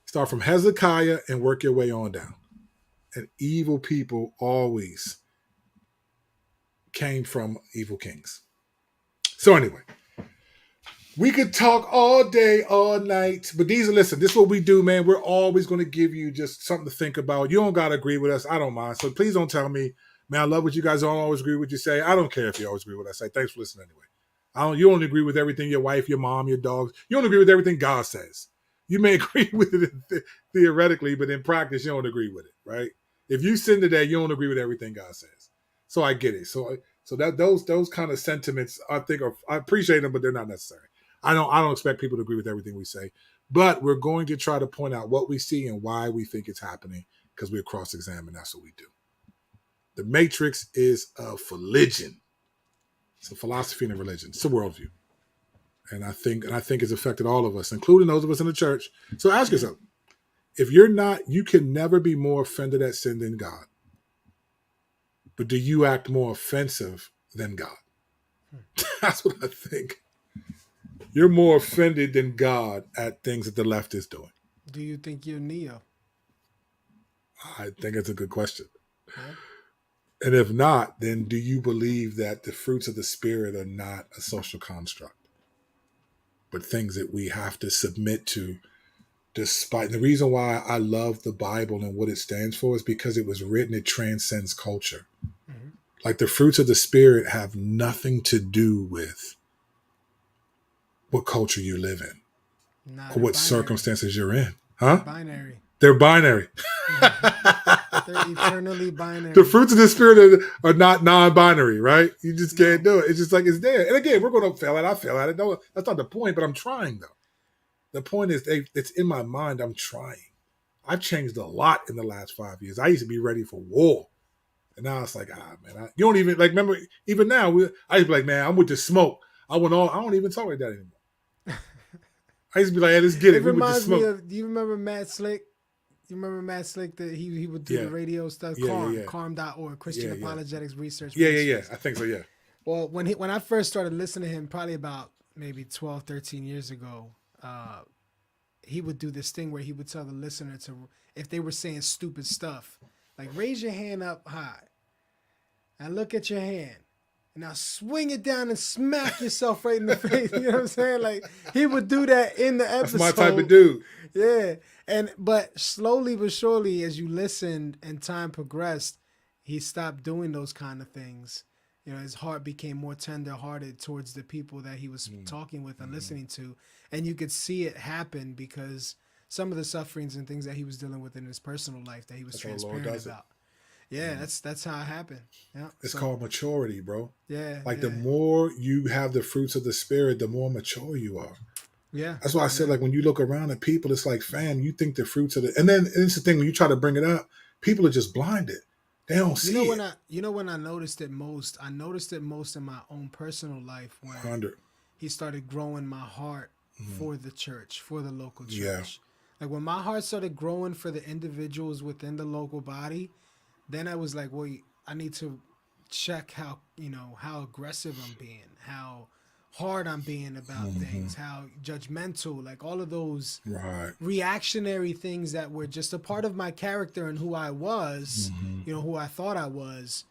Start from Hezekiah and work your way on down. And evil people always came from evil kings. So anyway, we could talk all day, all night, but this is what we do, man. We're always going to give you just something to think about. You don't got to agree with us. I don't mind. So please don't tell me, man, I love what you guys don't always agree with what you say. I don't care if you always agree with what I say. Thanks for listening anyway. You don't agree with everything your wife, your mom, your dogs. You don't agree with everything God says. You may agree with it theoretically, but in practice, you don't agree with it, right? If you sin today, you don't agree with everything God says. So I get it. So that those kind of sentiments, I think, I appreciate them, but they're not necessary. I don't expect people to agree with everything we say, but we're going to try to point out what we see and why we think it's happening because we're cross-examined. That's what we do. The Matrix is a religion. It's a philosophy and a religion. It's a worldview. And I think it's affected all of us, including those of us in the church. So ask yourself, if you're not, you can never be more offended at sin than God. But do you act more offensive than God? That's what I think. You're more offended than God at things that the left is doing. Do you think you're Neo? I think it's a good question. Yeah. And if not, then do you believe that the fruits of the Spirit are not a social construct, but things that we have to submit to despite? The reason why I love the Bible and what it stands for is because it was written, it transcends culture. Mm-hmm. Like the fruits of the Spirit have nothing to do with what culture you live in or what circumstances you're in. Huh? Binary. They're binary. They're eternally binary. The fruits of the Spirit are not non-binary, right? You just can't do it. It's just like it's there. And again, we're going to fail at it. I fail at it. No, that's not the point, but I'm trying, though. The point is, it's in my mind. I'm trying. I've changed a lot in the last 5 years. I used to be ready for war. And now it's like, man, you don't even, like, remember, even now, I used to be like, man, I'm with the smoke. I don't even talk like that anymore. I used to be like, hey, let's get it. It reminds me of, do you remember Matt Slick? You remember Matt Slick that he would do the radio stuff? Carm.org, Christian Apologetics Research. Yeah. I think so, yeah. Well, when I first started listening to him, probably about maybe 12, 13 years ago, he would do this thing where he would tell the listener to, if they were saying stupid stuff, like raise your hand up high and look at your hand. And now swing it down and smack yourself right in the face. You know what I'm saying? Like he would do that in the episode. That's my type of dude. Yeah. But slowly but surely, as you listened and time progressed, he stopped doing those kind of things. You know, his heart became more tender-hearted towards the people that he was talking with and listening to. And you could see it happen because some of the sufferings and things that he was dealing with in his personal life that he was transparent about. Yeah, that's how it happened. Yeah, it's called maturity, bro. Yeah, like the more you have the fruits of the Spirit, the more mature you are. Yeah, that's why I said, like, when you look around at people, it's like, fam, you think the fruits of the, and then it's the thing when you try to bring it up, people are just blinded. They don't see it. When I noticed it most, I noticed it most in my own personal life when 100. He started growing my heart for the church, for the local church. Yeah. Like when my heart started growing for the individuals within the local body, then I was like, well, I need to check how aggressive I'm being, how hard I'm being about things, how judgmental, like all of those reactionary things that were just a part of my character and who I was, who I thought I was.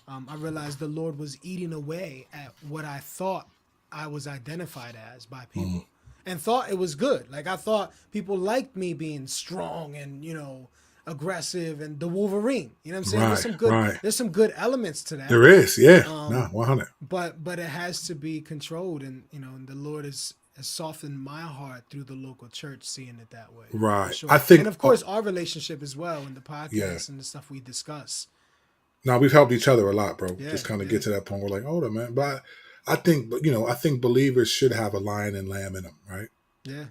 I realized the Lord was eating away at what I thought I was identified as by people and thought it was good. Like I thought people liked me being strong and, aggressive and the Wolverine. You know what I'm saying? There's some good elements to that. There is, yeah. 100. But it has to be controlled, and and the Lord has softened my heart through the local church, seeing it that way. Right. Sure. I think, and of course our relationship as well in the podcast and the stuff we discuss. Now we've helped each other a lot, bro. Just kind of get to that point where like, hold on, man. But I think believers should have a lion and lamb in them, right? Yeah.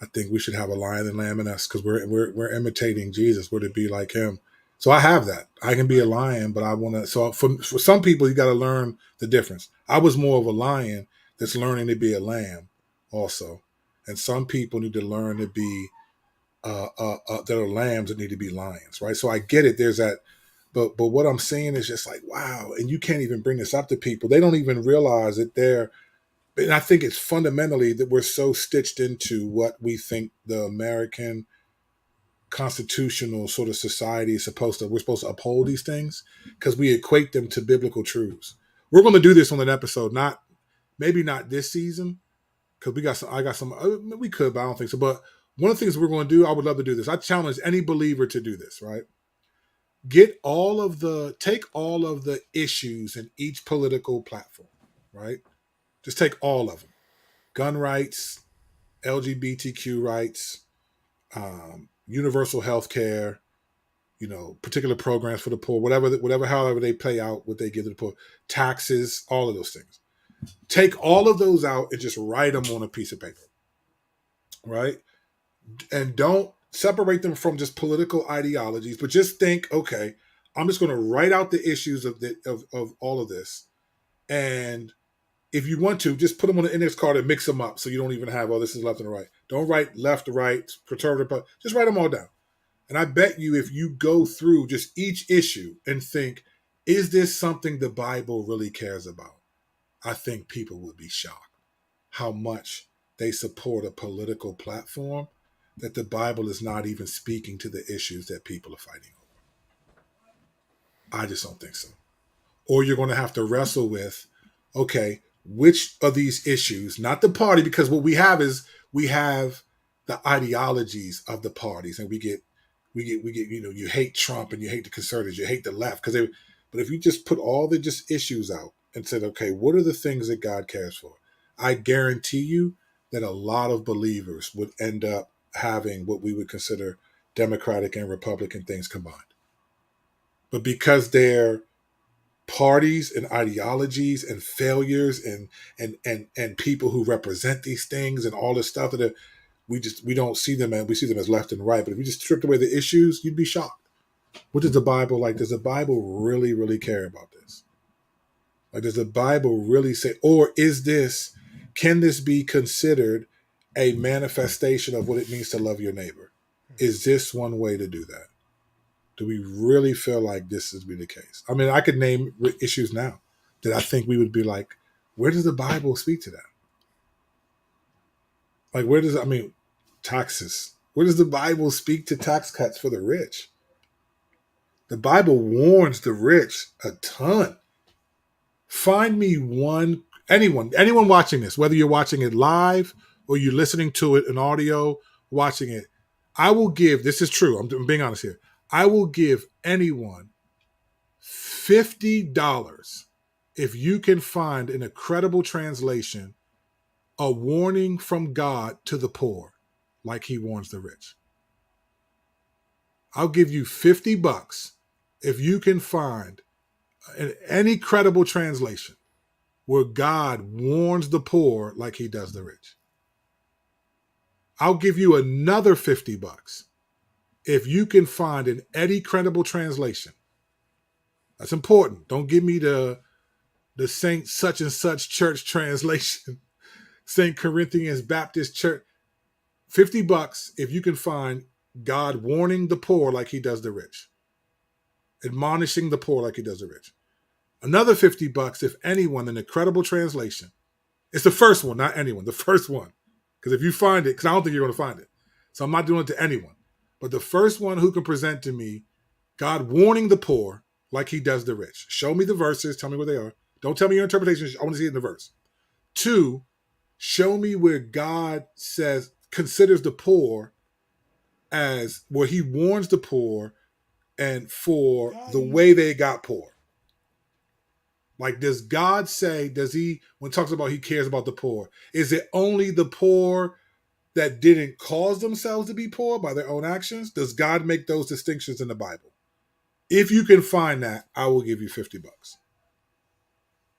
I think we should have a lion and lamb in us because we're imitating Jesus. We're to be like him. So I have that. I can be a lion, but I want to. So for some people, you got to learn the difference. I was more of a lion that's learning to be a lamb, also, and some people need to learn to be that are lambs that need to be lions, right? So I get it. There's that, but what I'm saying is just like wow, and you can't even bring this up to people. They don't even realize that they're. And I think it's fundamentally that we're so stitched into what we think the American constitutional sort of society is we're supposed to uphold these things because we equate them to biblical truths. we're going to do this on an episode, maybe not this season, because I got some, we could, but I don't think so. But one of the things we're going to do, I would love to do this. I challenge any believer to do this, right? Take all of the issues in each political platform, right? Just take all of them. Gun rights, LGBTQ rights, universal health care, particular programs for the poor, however they play out, what they give to the poor, taxes, all of those things. Take all of those out and just write them on a piece of paper, right? And don't separate them from just political ideologies, but just think, okay, I'm just going to write out the issues of all of this. And if you want to, just put them on an index card and mix them up so you don't even have, this is left and right. Don't write left to right, conservative, just write them all down. And I bet you if you go through just each issue and think, is this something the Bible really cares about? I think people would be shocked how much they support a political platform that the Bible is not even speaking to the issues that people are fighting over. I just don't think so. Or you're going to have to wrestle with, okay, which of these issues, not the party, because what we have the ideologies of the parties, and we get, you hate Trump and you hate the conservatives, you hate the left, but if you just put all the just issues out and said, okay, what are the things that God cares for? I guarantee you that a lot of believers would end up having what we would consider Democratic and Republican things combined. But because they're parties and ideologies and failures and people who represent these things and all this stuff that we don't see them, and we see them as left and right. But if we just stripped away the issues, you'd be shocked. What does the Bible like? Does the Bible really, really care about this? Like, does the Bible really say, or can this be considered a manifestation of what it means to love your neighbor? Is this one way to do that? Do we really feel like this is be the case? I mean, I could name issues now that I think we would be like, where does the Bible speak to that? Like, taxes. Where does the Bible speak to tax cuts for the rich? The Bible warns the rich a ton. Find me anyone watching this, whether you're watching it live or you're listening to it in audio, watching it, I will give, this is true, I'm being honest here, I will give anyone $50 if you can find in a credible translation a warning from God to the poor, like he warns the rich. I'll give you $50 if you can find any credible translation where God warns the poor like he does the rich. I'll give you another $50 if you can find in any credible translation. That's important. Don't give me the Saint such and such church translation, St. Corinthians Baptist Church. $50 if you can find God warning the poor like he does the rich, admonishing the poor like he does the rich. Another $50 if anyone in a credible translation. It's the first one, not anyone, the first one. Because if you find it, because I don't think you're going to find it. So I'm not doing it to anyone. But the first one who can present to me God warning the poor like he does the rich. Show me the verses. Tell me where they are. Don't tell me your interpretation. I want to see it in the verse. 2, show me where God considers the poor as where he warns the poor and for the way they got poor. Like, does God say, when it talks about he cares about the poor, is it only the poor that didn't cause themselves to be poor by their own actions? Does God make those distinctions in the Bible? If you can find that, I will give you $50.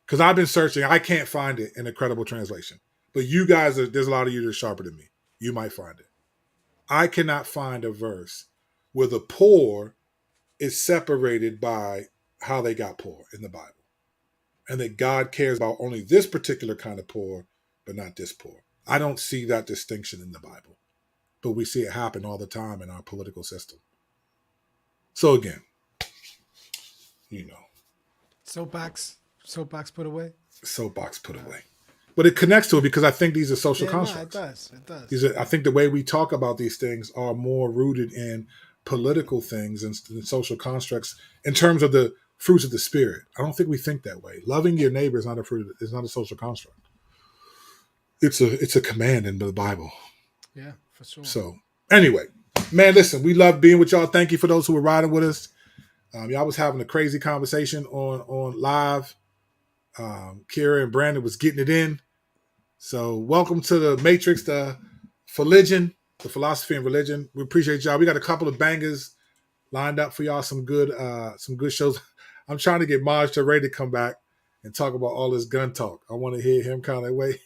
Because I've been searching. I can't find it in a credible translation. But you guys, there's a lot of you that are sharper than me. You might find it. I cannot find a verse where the poor is separated by how they got poor in the Bible. And that God cares about only this particular kind of poor, but not this poor. I don't see that distinction in the Bible. But we see it happen all the time in our political system. So again, Soapbox put away? Soapbox put away. But it connects to it because I think these are social constructs. No, it does. I think the way we talk about these things are more rooted in political things and social constructs in terms of the fruits of the spirit. I don't think we think that way. Loving your neighbor is not a fruit. Is not a social construct. It's a command in the Bible. Yeah, for sure. So anyway, man, listen, we love being with y'all. Thank you for those who were riding with us. Y'all was having a crazy conversation on live. Kira and Brandon was getting it in. So welcome to the Matrix, the philosophy and religion. We appreciate y'all. We got a couple of bangers lined up for y'all. Some good shows. I'm trying to get Maj to ready to come back and talk about all this gun talk. I want to hear him kind of way.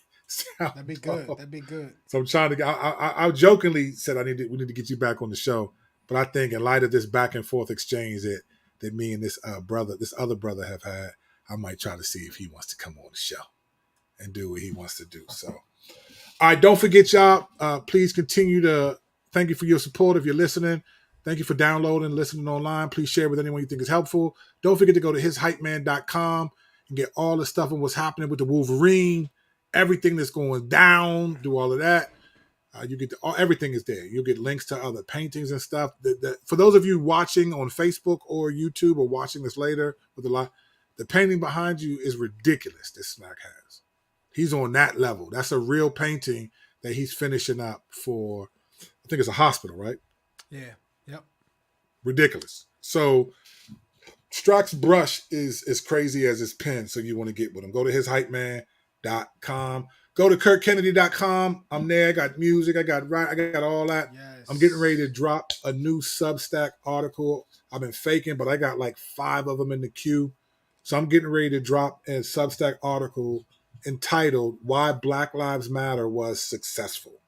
That'd be good. That'd be good. So I'm trying to get. I jokingly said we need to get you back on the show, but I think in light of this back and forth exchange that me and this other brother have had, I might try to see if he wants to come on the show and do what he wants to do. So, all right, don't forget, y'all. Please continue to thank you for your support. If you're listening, thank you for downloading, listening online. Please share with anyone you think is helpful. Don't forget to go to hishypeman.com and get all the stuff on what's happening with the Wolverine, everything that's going down. Do all of that. You get everything is there. You'll get links to other paintings and stuff. For those of you watching on Facebook or YouTube or watching this later with the painting behind you is ridiculous. This Smack has. He's on that level. That's a real painting that he's finishing up for. I think it's a hospital, right? Yeah. Yep. Ridiculous. So Strack's brush is as crazy as his pen. So you want to get with him. Go to hishypeman.com. Go to KurtKennedy.com. I'm there. I got music. I got all that. Yes. I'm getting ready to drop a new Substack article. I've been faking, but I got like 5 of them in the queue. So I'm getting ready to drop a Substack article entitled "Why Black Lives Matter Was Successful."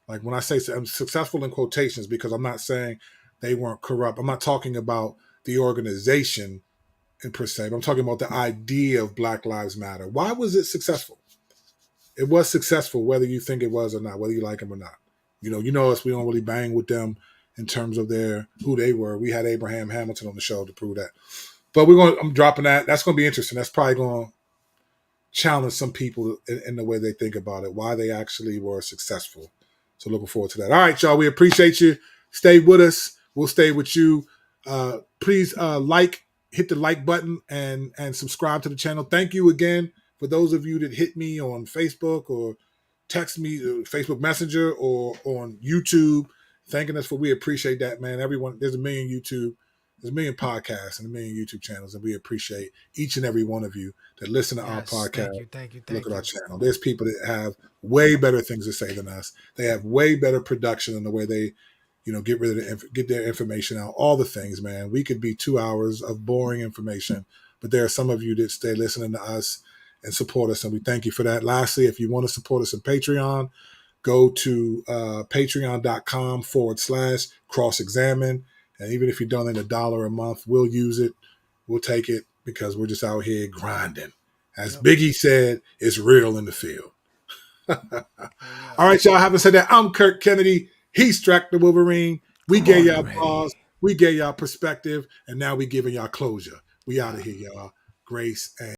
Like when I say I'm successful in quotations, because I'm not saying they weren't corrupt. I'm not talking about the organization in per se, but I'm talking about the idea of Black Lives Matter. Why was it successful? It was successful, whether you think it was or not, whether you like them or not. You know us, we don't really bang with them in terms of who they were. We had Abraham Hamilton on the show to prove that. But I'm dropping that. That's going to be interesting. That's probably going to challenge some people in the way they think about it, why they actually were successful. So looking forward to that. All right, y'all. We appreciate you. Stay with us. We'll stay with you. Please hit the like button and subscribe to the channel. Thank you again for those of you that hit me on Facebook or text me, Facebook Messenger or on YouTube, thanking us we appreciate that, man. Everyone, there's a million podcasts and a million YouTube channels, and we appreciate each and every one of you that listen to our podcast. Thank you. Look at our channel. There's people that have way better things to say than us. They have way better production in the way they, get their information out. All the things, man. We could be 2 hours of boring information, but there are some of you that stay listening to us and support us, and we thank you for that. Lastly, if you want to support us on Patreon, go to patreon.com/crossexamine. And even if you donate $1 a month, we'll use it. We'll take it because we're just out here grinding. As Biggie said, it's real in the field. All right, y'all. Having said that, I'm Kurt Kennedy. He's Strack the Wolverine. We gave y'all pause. We gave y'all perspective. And now we giving y'all closure. We out of here, y'all. Grace and